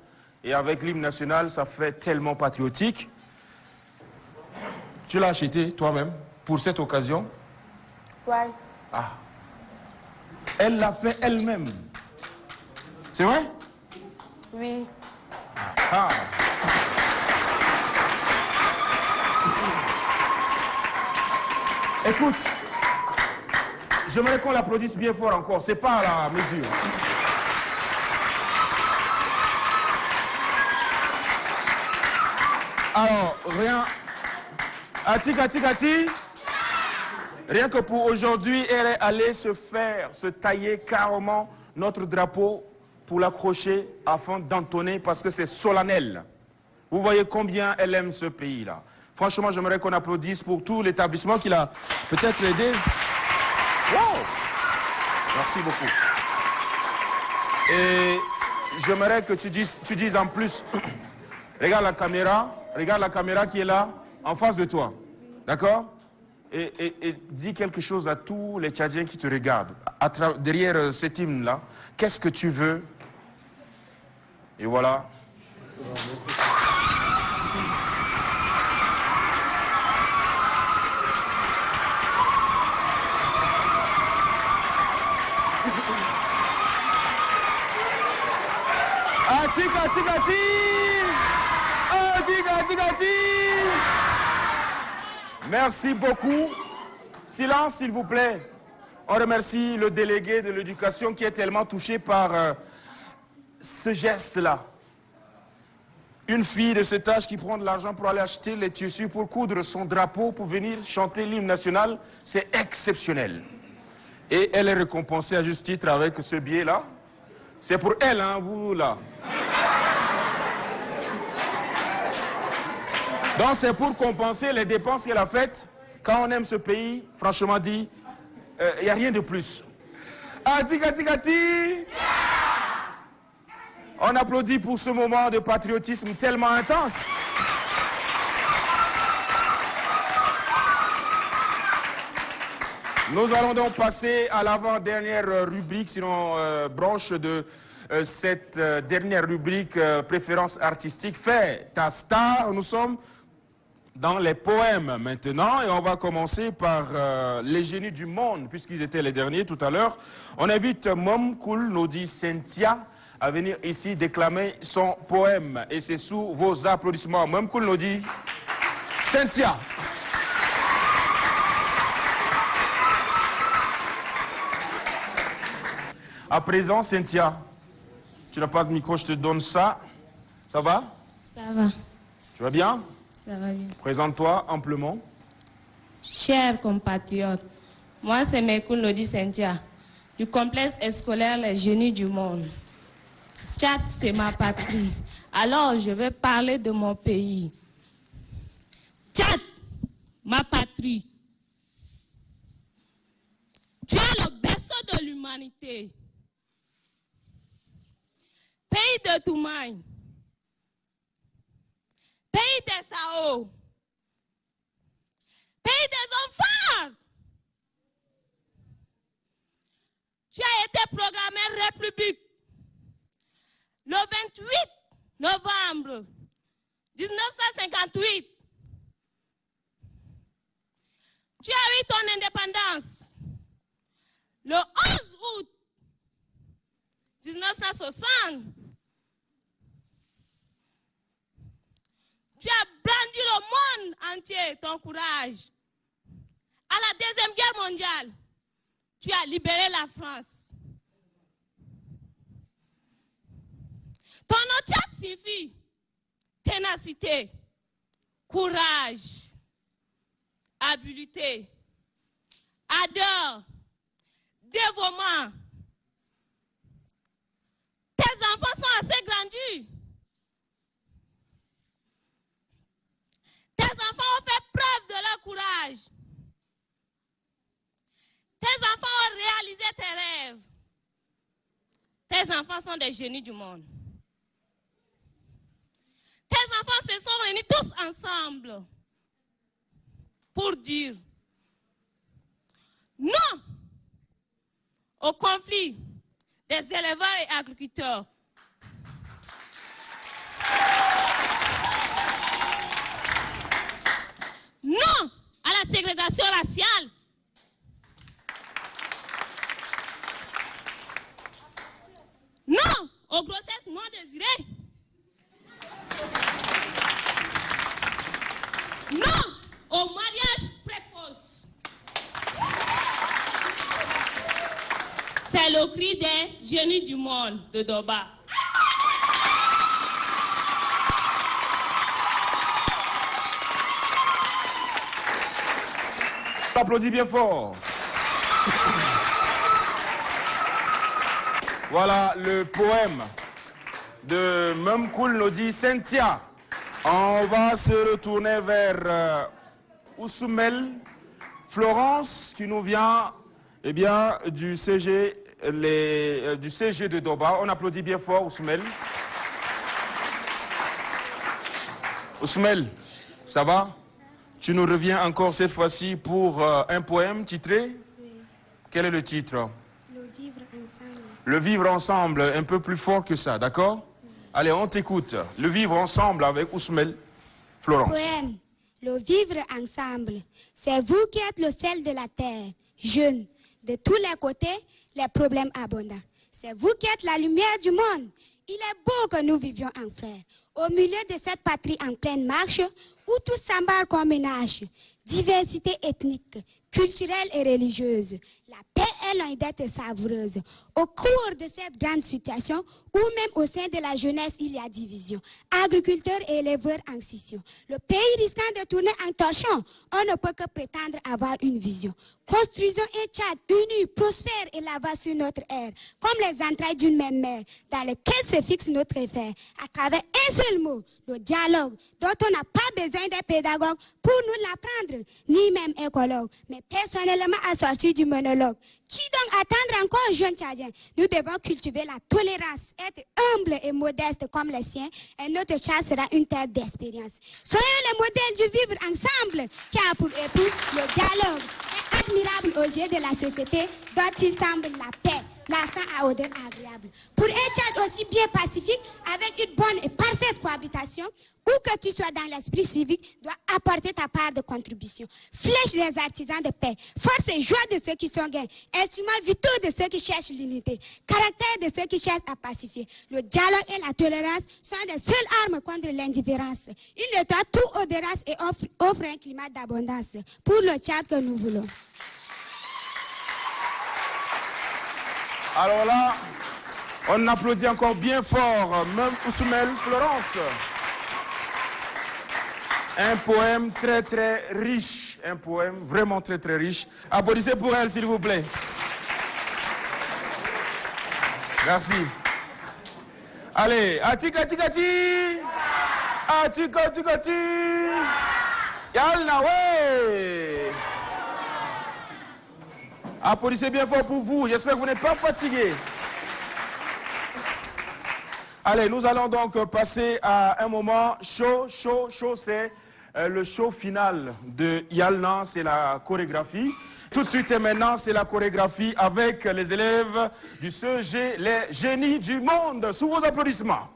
Et avec l'hymne national, ça fait tellement patriotique. Tu l'as acheté toi-même pour cette occasion? Ouais. Ah. Elle l'a fait elle-même. C'est vrai? Oui. Ah. Écoute, j'aimerais qu'on l'applaudisse bien fort encore. C'est pas à la mesure. Alors, rien. Ati. Rien que pour aujourd'hui, elle est allée se tailler carrément notre drapeau pour l'accrocher afin d'entonner parce que c'est solennel. Vous voyez combien elle aime ce pays-là. Franchement, j'aimerais qu'on applaudisse pour tout l'établissement qui l'a peut-être aidé. Wow! Merci beaucoup. Et j'aimerais que tu dises en plus, regarde la caméra qui est là, en face de toi. D'accord? Et dis quelque chose à tous les Tchadiens qui te regardent. Derrière cet hymne-là, qu'est-ce que tu veux? Et voilà. Atikati. Merci beaucoup. Silence, s'il vous plaît. On remercie le délégué de l'éducation qui est tellement touché par ce geste-là. Une fille de cet âge qui prend de l'argent pour aller acheter les tissus pour coudre son drapeau, pour venir chanter l'hymne national, c'est exceptionnel. Et elle est récompensée à juste titre avec ce billet-là. C'est pour elle, hein, vous, là. Donc c'est pour compenser les dépenses qu'elle a faites. Quand on aime ce pays, franchement dit, il n'y a rien de plus. Atikati. On applaudit pour ce moment de patriotisme tellement intense. Nous allons donc passer à l'avant-dernière rubrique, sinon branche de cette dernière rubrique préférence artistique. Fais ta star. Nous sommes dans les poèmes maintenant et on va commencer par les génies du monde, puisqu'ils étaient les derniers tout à l'heure. On invite Mom Koul Nodi Cynthia à venir ici déclamer son poème. Et c'est sous vos applaudissements. Mom Koul Nodi Cynthia. À présent, Cynthia, tu n'as pas de micro, je te donne ça. Ça va? Ça va. Tu vas bien? Ça va bien. Présente-toi amplement. Chers compatriotes, moi c'est Mekoul Nodi Cynthia, du complexe scolaire Les Génies du Monde. Tchad, c'est ma patrie. Alors je vais parler de mon pays. Tchad, ma patrie. Tu es le berceau de l'humanité. Pays de Toumagne. Pays des Sao. Pays des enfants. Tu as été proclamé République le 28 novembre 1958. Tu as eu ton indépendance le 11 août 1960. Tu as brandi le monde entier, ton courage. À la Deuxième Guerre mondiale, tu as libéré la France. Ton nom signifie ténacité, courage, habileté, ardeur, dévouement. Tes enfants sont assez grandis. Tes enfants ont fait preuve de leur courage. Tes enfants ont réalisé tes rêves. Tes enfants sont des génies du monde. Tes enfants se sont réunis tous ensemble pour dire non au conflit des éleveurs et agriculteurs. Non à la ségrégation raciale. Non aux grossesses non désirées. Non au mariage précoce. C'est le cri des génies du monde de Doba. Applaudis bien fort. Voilà le poème de Mom Koul Nodi Cynthia. On va se retourner vers Oussoumel Florence qui nous vient du CG, du CG de Doba. On applaudit bien fort Oussoumel. Oussoumel, ça va? Tu nous reviens encore cette fois-ci pour un poème titré? Oui. Quel est le titre? Le vivre ensemble. Le vivre ensemble, un peu plus fort que ça, d'accord? Oui. Allez, on t'écoute. Le vivre ensemble avec Oussoumel Florence. Poème. Le vivre ensemble. C'est vous qui êtes le sel de la terre, jeune. De tous les côtés, les problèmes abondants. C'est vous qui êtes la lumière du monde. Il est beau que nous vivions en frères, au milieu de cette patrie en pleine marche, où tout s'embarque comme une hache. Diversité ethnique, culturelle et religieuse. La paix est loin d'être savoureuse. Au cours de cette grande situation, ou même au sein de la jeunesse, il y a division. Agriculteurs et éleveurs en scission. Le pays risquant de tourner en torchon, on ne peut que prétendre avoir une vision. Construisons un Tchad uni, prospère et là-bas sur notre ère, comme les entrailles d'une même mère, dans lequel se fixe notre affaire, à travers un seul mot, le dialogue, dont on n'a pas besoin des pédagogues pour nous l'apprendre, ni même écologues, mais personnellement assortis du monologue. Qui donc attendre encore, jeunes Tchadiens? Nous devons cultiver la tolérance, être humbles et modestes comme les siens, et notre Tchad sera une terre d'expérience. Soyons les modèles du vivre ensemble, qui a pour époux le dialogue, et admirable aux yeux de la société, dont il semble la paix, l'accent à odeur agréable. Pour un Tchad aussi bien pacifique, avec une bonne et parfaite cohabitation, où que tu sois dans l'esprit civique, dois apporter ta part de contribution. Flèche des artisans de paix, force et joie de ceux qui sont gains, instruments vitaux de ceux qui cherchent l'unité, caractère de ceux qui cherchent à pacifier. Le dialogue et la tolérance sont des seules armes contre l'indifférence. Ils nettoient tout au dérace et offrent un climat d'abondance pour le Tchad que nous voulons. Alors là, on applaudit encore bien fort, même Ousmel Florence. Un poème très très riche, un poème vraiment très très riche. Applaudissez pour elle s'il vous plaît. Merci. Allez, atika tika ti, atika tika ti, yalna ouais. Applaudissez bien fort pour vous. J'espère que vous n'êtes pas fatigués. Allez, nous allons donc passer à un moment chaud. C'est le show final de Yalna, c'est la chorégraphie. Tout de suite et maintenant, c'est la chorégraphie avec les élèves du CEG, les génies du monde. Sous vos applaudissements.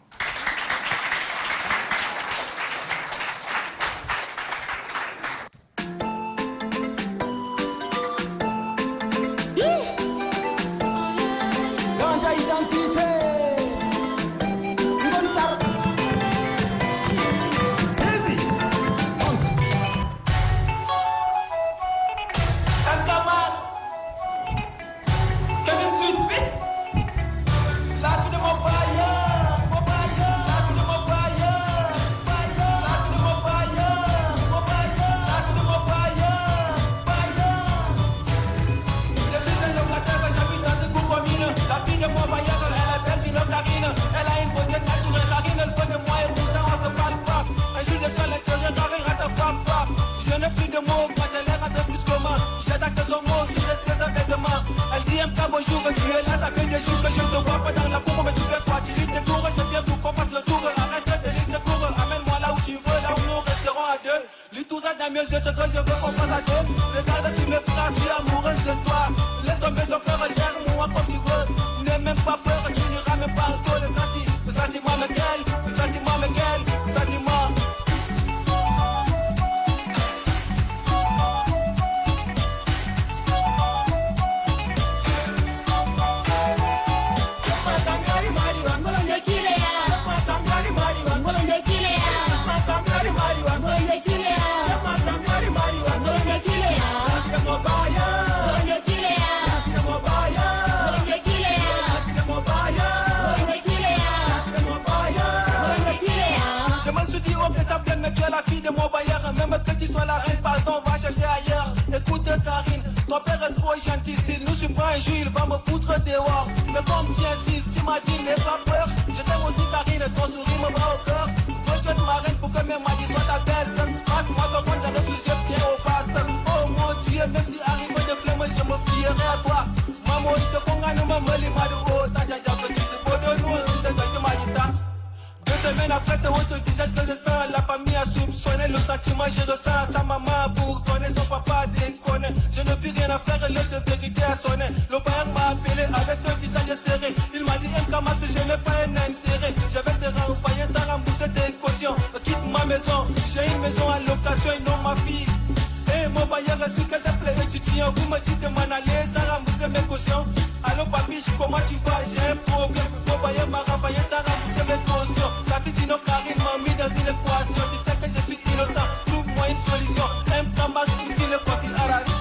Vous me dites de m'en aller, ça rembourse mes cautions. Allô papi, Miche, comment tu vas? J'ai un problème. M'envoyer ma ravaillée, ça remboursé mes cautions. La fille d'Ino Karine m'a mis dans une équation. Tu sais que je suis innocent, trouve-moi une solution. Un Kamas, puisqu'il est facile Arari.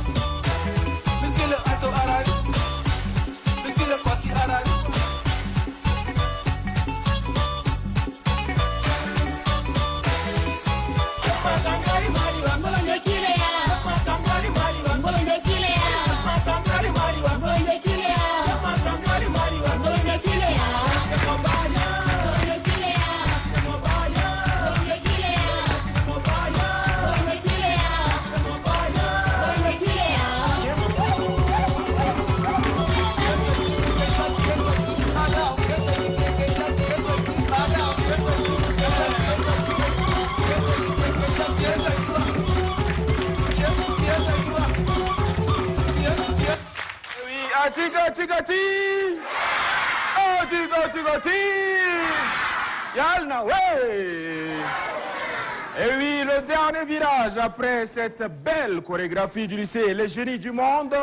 Puisqu'il est Alto Arari. Puisqu'il est facile Arari. Tigati! Oh, tigati! Yalna, ouais! Et oui, le dernier virage après cette belle chorégraphie du lycée Les Génies du Monde,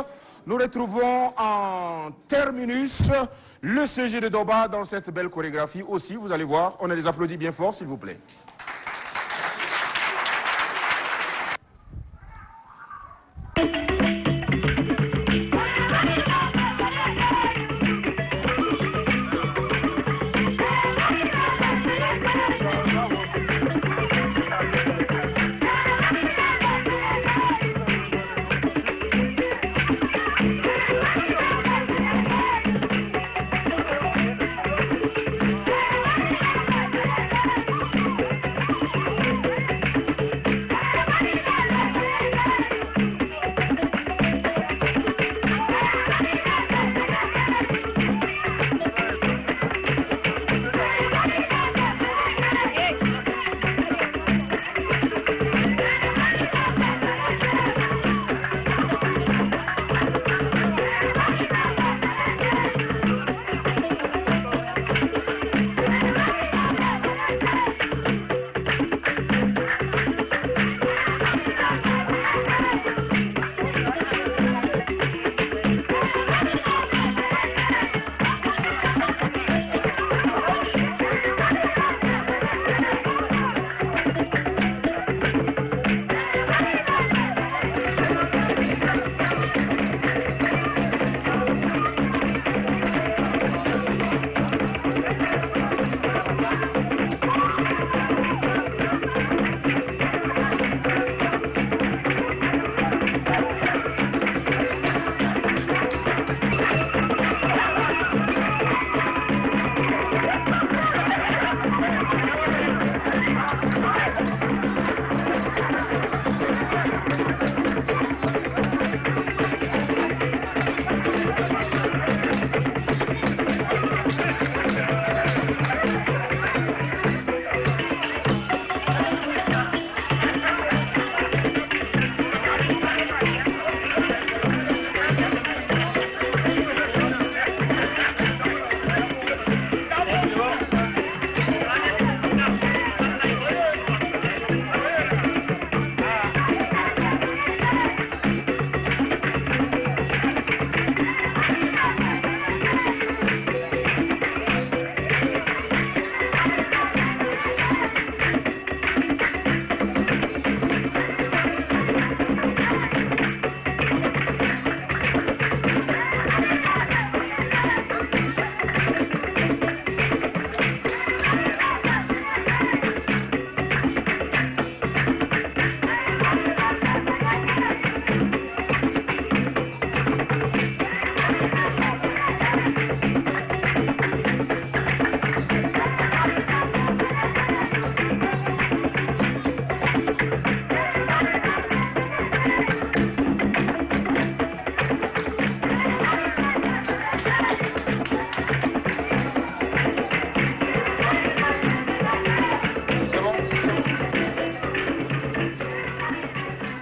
nous retrouvons en terminus le CG de Doba dans cette belle chorégraphie aussi. Vous allez voir, on a des applaudissements bien forts, s'il vous plaît.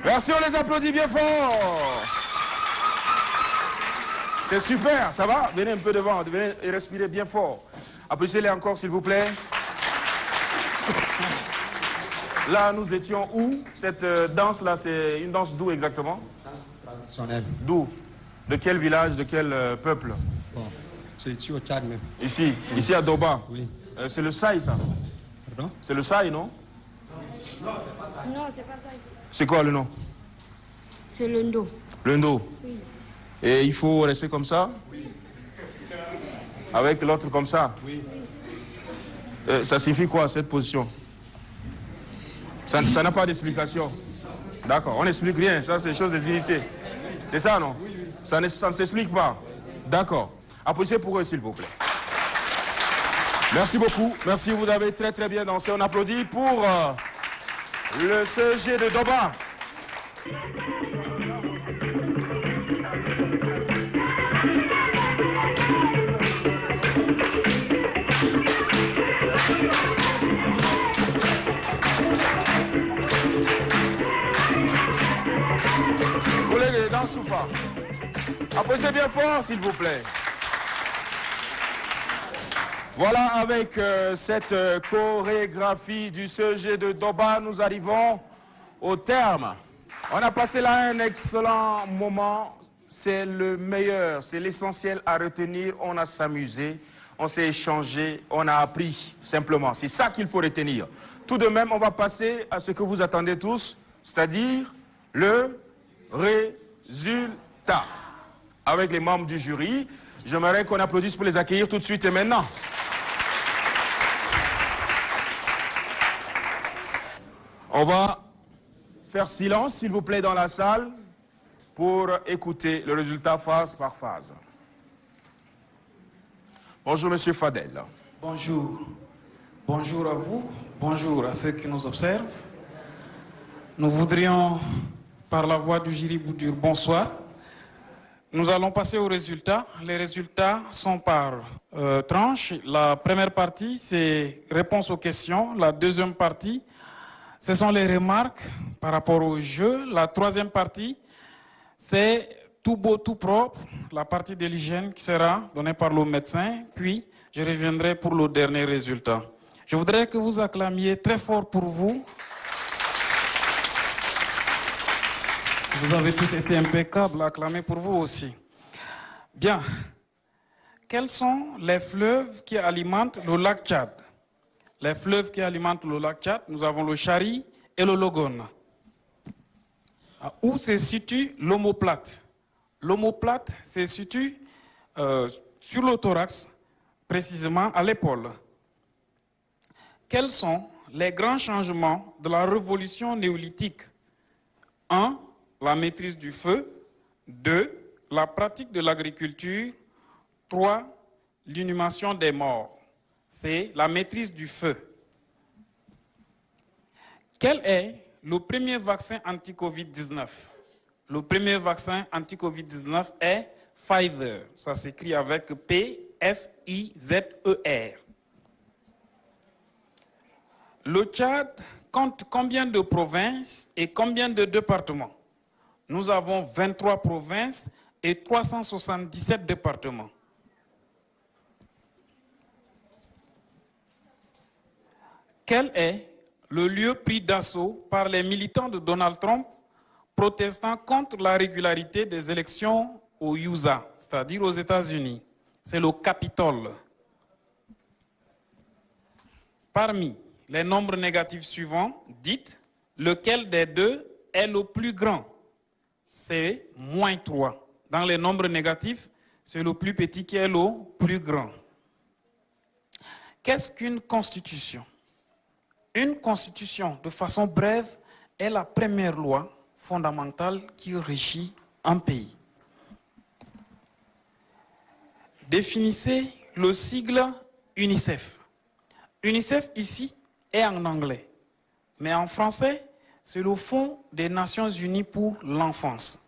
Merci, on les applaudit bien fort. C'est super, ça va? Venez un peu devant, venez et respirez bien fort. Applaudissez-les encore, s'il vous plaît. Là, nous étions où? Cette danse-là, c'est une danse d'où exactement? Danse traditionnelle. D'où? De quel village, de quel peuple? Bon. C'est ici au Tchad même. Ici, ici à Doba. Oui. C'est le Saï, ça. Pardon? C'est le Saï, non? Non, c'est pas ça. C'est quoi le nom? C'est le Ndo. Le Ndo. Oui. Et il faut rester comme ça? Oui. Avec l'autre comme ça? Oui. Ça signifie quoi, cette position? Ça n'a pas d'explication. D'accord, on n'explique rien, ça c'est chose des initiés. C'est ça, non? Oui, oui. Ça ne s'explique pas. D'accord. Applaudissez pour eux, s'il vous plaît. Merci beaucoup. Merci, vous avez très très bien dansé. On applaudit pour le CEG de Doba. Vous les dansez ou pas? Applaudissez bien fort, s'il vous plaît. Voilà, avec cette chorégraphie du CEG de Doba, nous arrivons au terme. On a passé là un excellent moment. C'est le meilleur, c'est l'essentiel à retenir. On a s'amusé, on s'est échangé, on a appris, simplement. C'est ça qu'il faut retenir. Tout de même, on va passer à ce que vous attendez tous, c'est-à-dire le résultat. Avec les membres du jury, j'aimerais qu'on applaudisse pour les accueillir tout de suite et maintenant. On va faire silence, s'il vous plaît, dans la salle pour écouter le résultat phase par phase. Bonjour, Monsieur Fadel. Bonjour. Bonjour à vous. Bonjour à ceux qui nous observent. Nous voudrions, par la voix du jury, vous dire bonsoir. Nous allons passer aux résultats. Les résultats sont par tranche. La première partie, c'est réponse aux questions. La deuxième partie, ce sont les remarques par rapport au jeu. La troisième partie, c'est tout beau, tout propre, la partie de l'hygiène qui sera donnée par le médecin. Puis, je reviendrai pour le dernier résultat. Je voudrais que vous acclamiez très fort pour vous. Vous avez tous été impeccables, acclamez pour vous aussi. Bien. Quels sont les fleuves qui alimentent le lac Tchad? Les fleuves qui alimentent le lac Tchad, nous avons le Chari et le Logone. Où se situe l'omoplate? L'omoplate se situe sur le thorax, précisément à l'épaule. Quels sont les grands changements de la révolution néolithique? 1. La maîtrise du feu. 2. La pratique de l'agriculture. 3. L'inhumation des morts. C'est la maîtrise du feu. Quel est le premier vaccin anti-Covid-19? Le premier vaccin anti-Covid-19 est Pfizer. Ça s'écrit avec P-F-I-Z-E-R. Le Tchad compte combien de provinces et combien de départements? Nous avons 23 provinces et 377 départements. Quel est le lieu pris d'assaut par les militants de Donald Trump protestant contre la régularité des élections aux USA, c'est-à-dire aux États-Unis? C'est le Capitole. Parmi les nombres négatifs suivants, dites lequel des deux est le plus grand? C'est -3. Dans les nombres négatifs, c'est le plus petit qui est le plus grand. Qu'est-ce qu'une constitution? Une constitution, de façon brève, est la première loi fondamentale qui régit un pays. Définissez le sigle UNICEF. UNICEF ici est en anglais, mais en français, c'est le Fonds des Nations Unies pour l'enfance.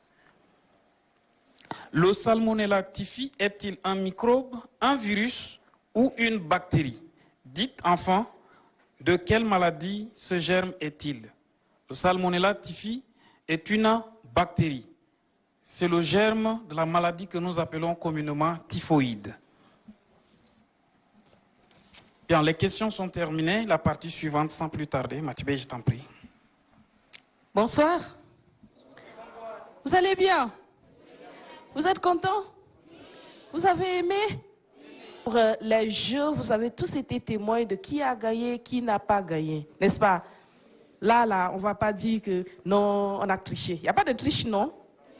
Le Salmonella typhi est-il un microbe, un virus ou une bactérie? Dites enfin, de quelle maladie ce germe est-il? Le Salmonella typhi est une bactérie. C'est le germe de la maladie que nous appelons communément typhoïde. Bien, les questions sont terminées. La partie suivante sans plus tarder. Mathieu, je t'en prie. Bonsoir. Vous allez bien? Vous êtes content? Vous avez aimé? Pour les jeux, vous avez tous été témoins de qui a gagné, qui n'a pas gagné, n'est-ce pas? Là, on ne va pas dire que non, on a triché. Il n'y a pas de triche, non?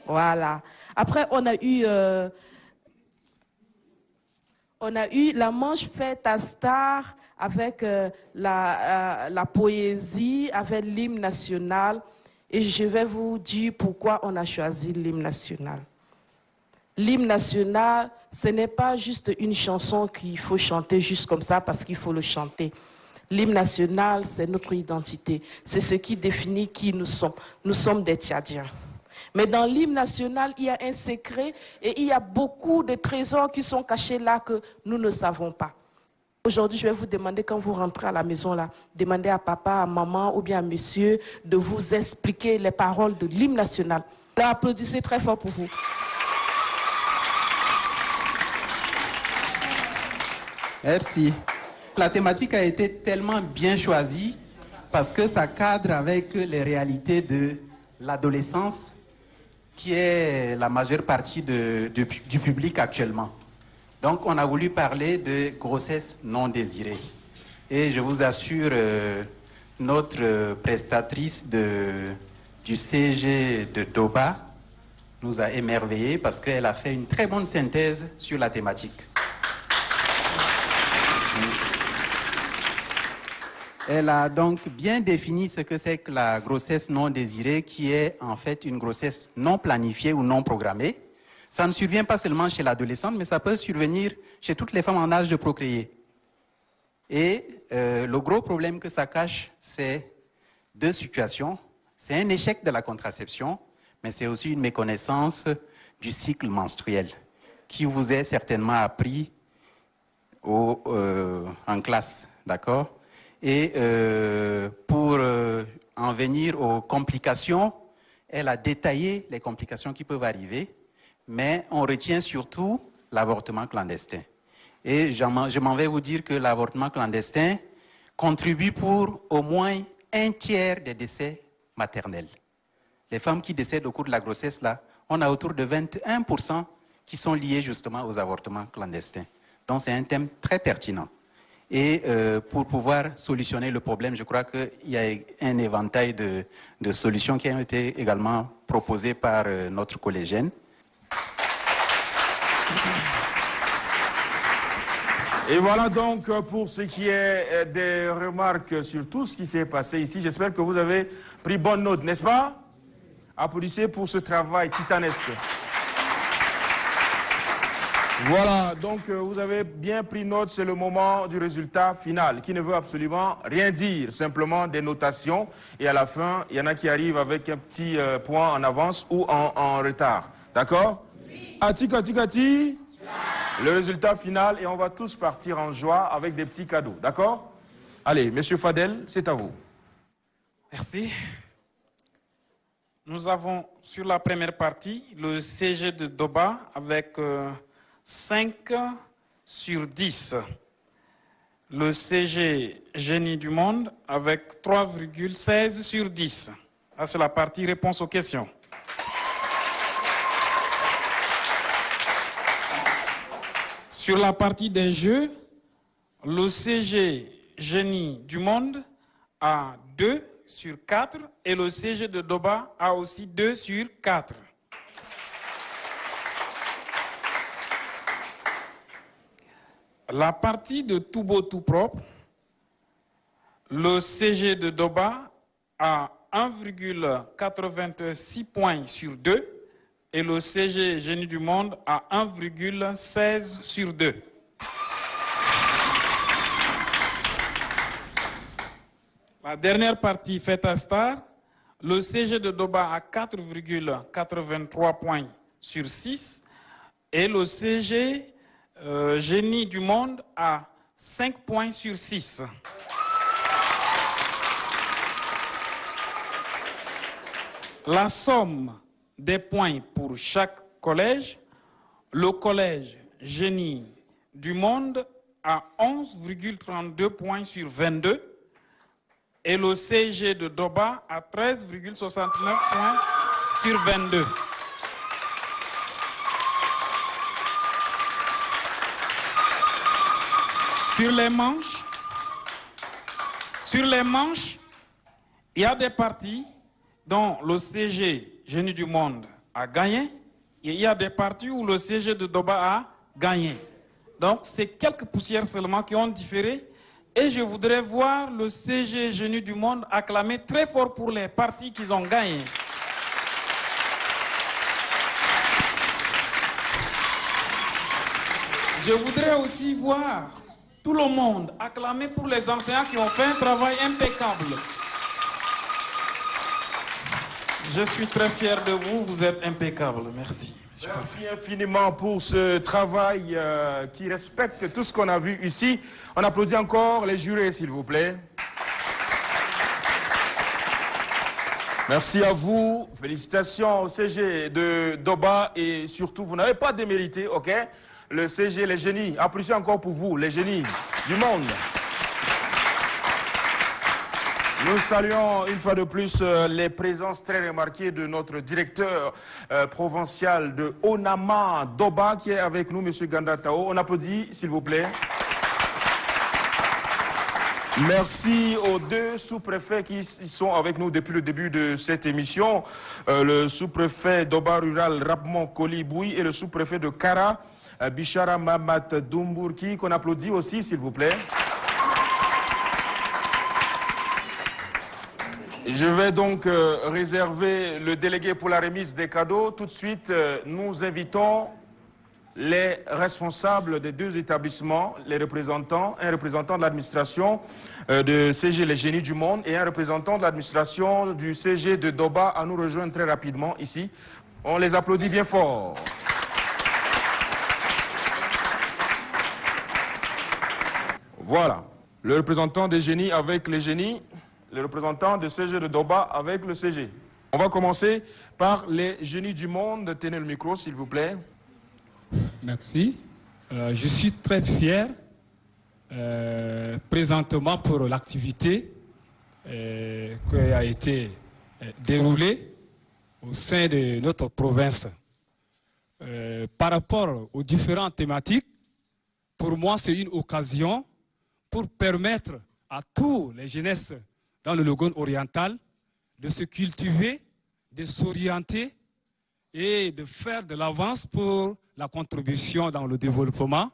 Voilà. Après, on a eu la manche faite à Star avec la poésie, avec l'hymne national. Et je vais vous dire pourquoi on a choisi l'hymne national. L'hymne national, ce n'est pas juste une chanson qu'il faut chanter juste comme ça parce qu'il faut le chanter. L'hymne national, c'est notre identité. C'est ce qui définit qui nous sommes. Nous sommes des Tchadiens. Mais dans l'hymne national, il y a un secret et il y a beaucoup de trésors qui sont cachés là que nous ne savons pas. Aujourd'hui, je vais vous demander, quand vous rentrez à la maison, là, demandez à papa, à maman ou bien à monsieur de vous expliquer les paroles de l'hymne national. Alors, applaudissez très fort pour vous. Merci. La thématique a été tellement bien choisie parce que ça cadre avec les réalités de l'adolescence qui est la majeure partie du public actuellement. Donc, on a voulu parler de grossesse non désirée. Et je vous assure, notre prestatrice du CG de Doba nous a émerveillés parce qu'elle a fait une très bonne synthèse sur la thématique. Elle a donc bien défini ce que c'est que la grossesse non désirée, qui est en fait une grossesse non planifiée ou non programmée. Ça ne survient pas seulement chez l'adolescente, mais ça peut survenir chez toutes les femmes en âge de procréer. Et le gros problème que ça cache, c'est deux situations. C'est un échec de la contraception, mais c'est aussi une méconnaissance du cycle menstruel, qui vous est certainement appris en classe, d'accord? Et pour en venir aux complications, elle a détaillé les complications qui peuvent arriver, mais on retient surtout l'avortement clandestin. Et je m'en vais vous dire que l'avortement clandestin contribue pour au moins 1/3 des décès maternels. Les femmes qui décèdent au cours de la grossesse, là, on a autour de 21% qui sont liés justement aux avortements clandestins. Donc c'est un thème très pertinent. Et pour pouvoir solutionner le problème, je crois qu'il y a un éventail de solutions qui ont été également proposées par notre collégienne. Et voilà donc pour ce qui est des remarques sur tout ce qui s'est passé ici. J'espère que vous avez pris bonne note, n'est-ce pas? Applaudissez pour ce travail titanesque. Voilà, donc vous avez bien pris note, c'est le moment du résultat final, qui ne veut absolument rien dire, simplement des notations. Et à la fin, il y en a qui arrivent avec un petit point en avance ou en retard. D'accord? Oui. Ati. Le résultat final, et on va tous partir en joie avec des petits cadeaux. D'accord? Allez, Monsieur Fadel, c'est à vous. Merci. Nous avons sur la première partie le CG de Doba avec 5 sur 10. Le CG Génie du Monde avec 3,16 sur 10. Là, c'est la partie réponse aux questions. Sur la partie des jeux, le CG Génie du Monde a 2 sur 4 et le CG de Doba a aussi 2 sur 4. La partie de tout beau, tout propre, le CG de Doba a 1,86 points sur 2 et le CG Génie du Monde a 1,16 sur 2. La dernière partie faite à Star, le CG de Doba a 4,83 points sur 6 et le CG Génie du Monde a 5 points sur 6. La somme des points pour chaque collège, le collège Génie du Monde a 11,32 points sur 22 et le CG de Doba a 13,69 points sur 22. Sur les manches, il y a des parties dont le CG Génie du Monde a gagné et il y a des parties où le CG de Doba a gagné. Donc, c'est quelques poussières seulement qui ont différé et je voudrais voir le CG Génie du Monde acclamer très fort pour les parties qu'ils ont gagnées. Je voudrais aussi voir tout le monde acclamer pour les enseignants qui ont fait un travail impeccable. Je suis très fier de vous, vous êtes impeccable. Merci. Merci infiniment pour ce travail qui respecte tout ce qu'on a vu ici. On applaudit encore les jurés, s'il vous plaît. Merci à vous. Félicitations au CG de Doba et surtout, vous n'avez pas démérité, ok? Le CG, les génies. Applaudissez encore pour vous, les génies du monde. Nous saluons une fois de plus les présences très remarquées de notre directeur provincial de Onama Doba qui est avec nous, M. Gandatao. On applaudit, s'il vous plaît. Merci aux deux sous-préfets qui sont avec nous depuis le début de cette émission. Le sous-préfet Doba Rural Rapmon Koliboui et le sous-préfet de Kara, Bichara Mamat Dumburki, qu'on applaudit aussi, s'il vous plaît. Je vais donc réserver le délégué pour la remise des cadeaux. Tout de suite, nous invitons les responsables des deux établissements, les représentants, un représentant de l'administration de CG Les Génies du Monde et un représentant de l'administration du CG de Doba à nous rejoindre très rapidement ici. On les applaudit bien fort. Voilà, le représentant des génies avec les génies, le représentant de CG de Doba avec le CG. On va commencer par les génies du monde. Tenez le micro, s'il vous plaît. Merci. Je suis très fier présentement pour l'activité qui a été déroulée au sein de notre province. Par rapport aux différentes thématiques, pour moi, c'est une occasion pour permettre à tous les jeunesses dans le Logone oriental de se cultiver, de s'orienter et de faire de l'avance pour la contribution dans le développement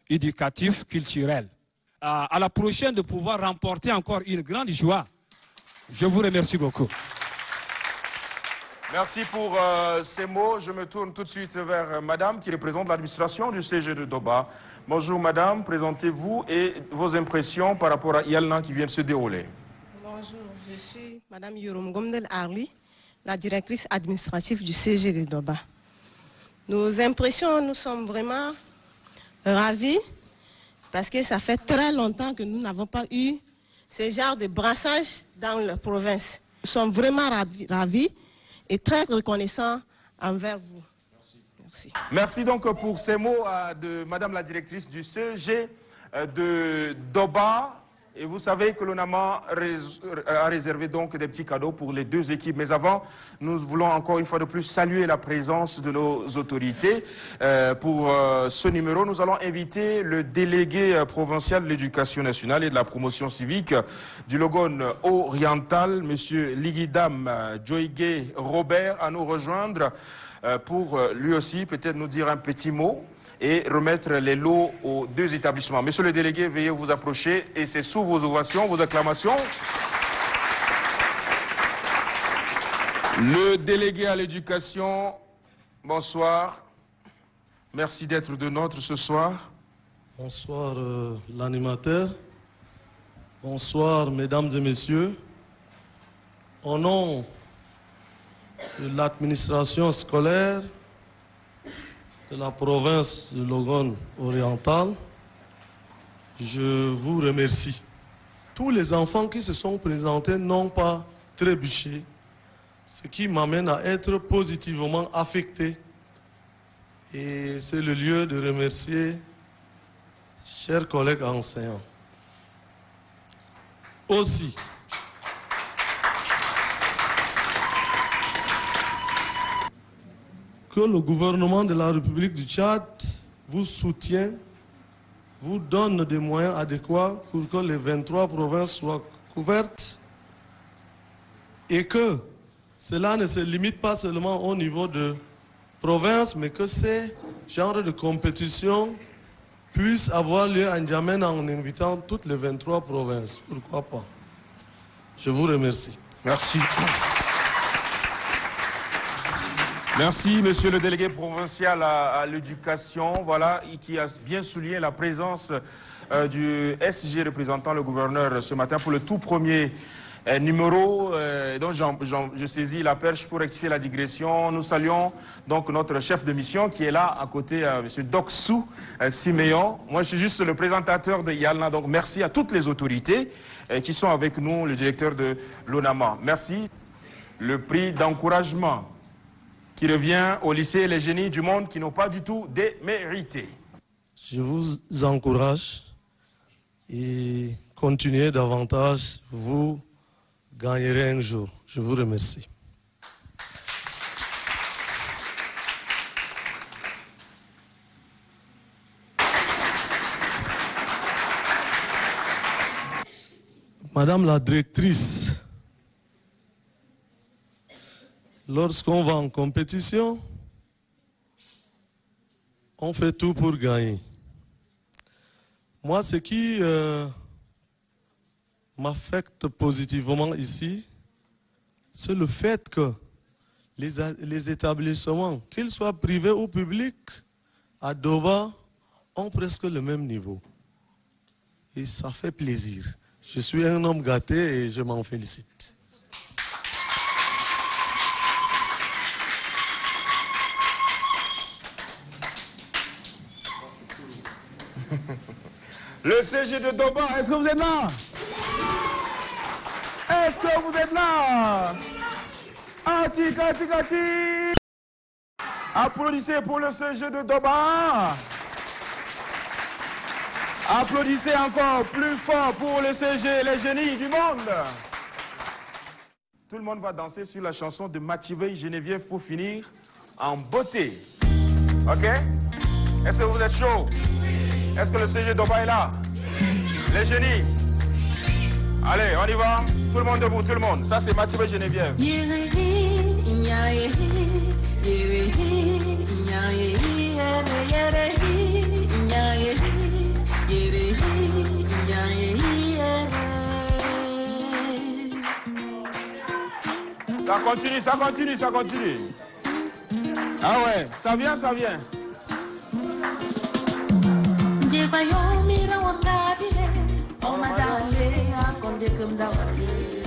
éducatif, culturel. À la prochaine de pouvoir remporter encore une grande joie. Je vous remercie beaucoup. Merci pour ces mots. Je me tourne tout de suite vers madame qui représente l'administration du CG de Doba. Bonjour madame, présentez-vous et vos impressions par rapport à Yalna qui vient de se dérouler. Bonjour, je suis madame Yorom Gomdel Arli, la directrice administrative du CG de Doba. Nos impressions, nous sommes vraiment ravis parce que ça fait très longtemps que nous n'avons pas eu ce genre de brassage dans la province. Nous sommes vraiment ravis et très reconnaissants envers vous. Merci. Merci donc pour ces mots de madame la directrice du CG de Doba. Et vous savez que l'ONAMA a réservé donc des petits cadeaux pour les deux équipes. Mais avant, nous voulons encore une fois de plus saluer la présence de nos autorités. Pour ce numéro, nous allons inviter le délégué provincial de l'éducation nationale et de la promotion civique du Logone oriental, M. Ligidam Joyge Robert, à nous rejoindre pour lui aussi peut-être nous dire un petit mot et remettre les lots aux deux établissements. Monsieur le délégué, veuillez vous approcher et c'est sous vos ovations, vos acclamations. Le délégué à l'éducation, bonsoir. Merci d'être de nôtre ce soir. Bonsoir l'animateur. Bonsoir mesdames et messieurs. Au nom de l'administration scolaire de la province de Logone oriental, je vous remercie. Tous les enfants qui se sont présentés n'ont pas trébuché, ce qui m'amène à être positivement affecté. Et c'est le lieu de remercier chers collègues enseignants. Aussi, que le gouvernement de la République du Tchad vous soutient vous donne des moyens adéquats pour que les 23 provinces soient couvertes et que cela ne se limite pas seulement au niveau de province, mais que ces genres de compétitions puissent avoir lieu à N'Djamena en invitant toutes les 23 provinces. Pourquoi pas? Je vous remercie. Merci. Merci, monsieur le délégué provincial à l'éducation, voilà, qui a bien souligné la présence du SG représentant le gouverneur ce matin pour le tout premier numéro. Donc je saisis la perche pour rectifier la digression. Nous saluons donc notre chef de mission qui est là à côté, monsieur Doksou Siméon. Moi, je suis juste le présentateur de Yalna, donc merci à toutes les autorités qui sont avec nous, le directeur de l'ONAMA. Merci. Le prix d'encouragement qui revient au lycée Les Génies du Monde qui n'ont pas du tout démérité. Je vous encourage et continuez davantage, vous gagnerez un jour. Je vous remercie. Madame la directrice, lorsqu'on va en compétition, on fait tout pour gagner. Moi, ce qui m'affecte positivement ici, c'est le fait que les établissements, qu'ils soient privés ou publics, à Doba, ont presque le même niveau. Et ça fait plaisir. Je suis un homme gâté et je m'en félicite. Le CG de Doba, est-ce que vous êtes là? Est-ce que vous êtes là? Ati. Applaudissez pour le CG de Doba. Applaudissez encore plus fort pour le CG, les génies du monde. Tout le monde va danser sur la chanson de Mathieu Geneviève pour finir en beauté. Ok? Est-ce que vous êtes chaud? Est-ce que le CG Doba est là? Les génies. Allez, on y va. Tout le monde debout, tout le monde. Ça, c'est Mathieu Geneviève. Ça continue, ça continue, ça continue. Ah ouais, ça vient, ça vient. Je vais y mira warga bire, on m'a dalé à condé comme d'awadi.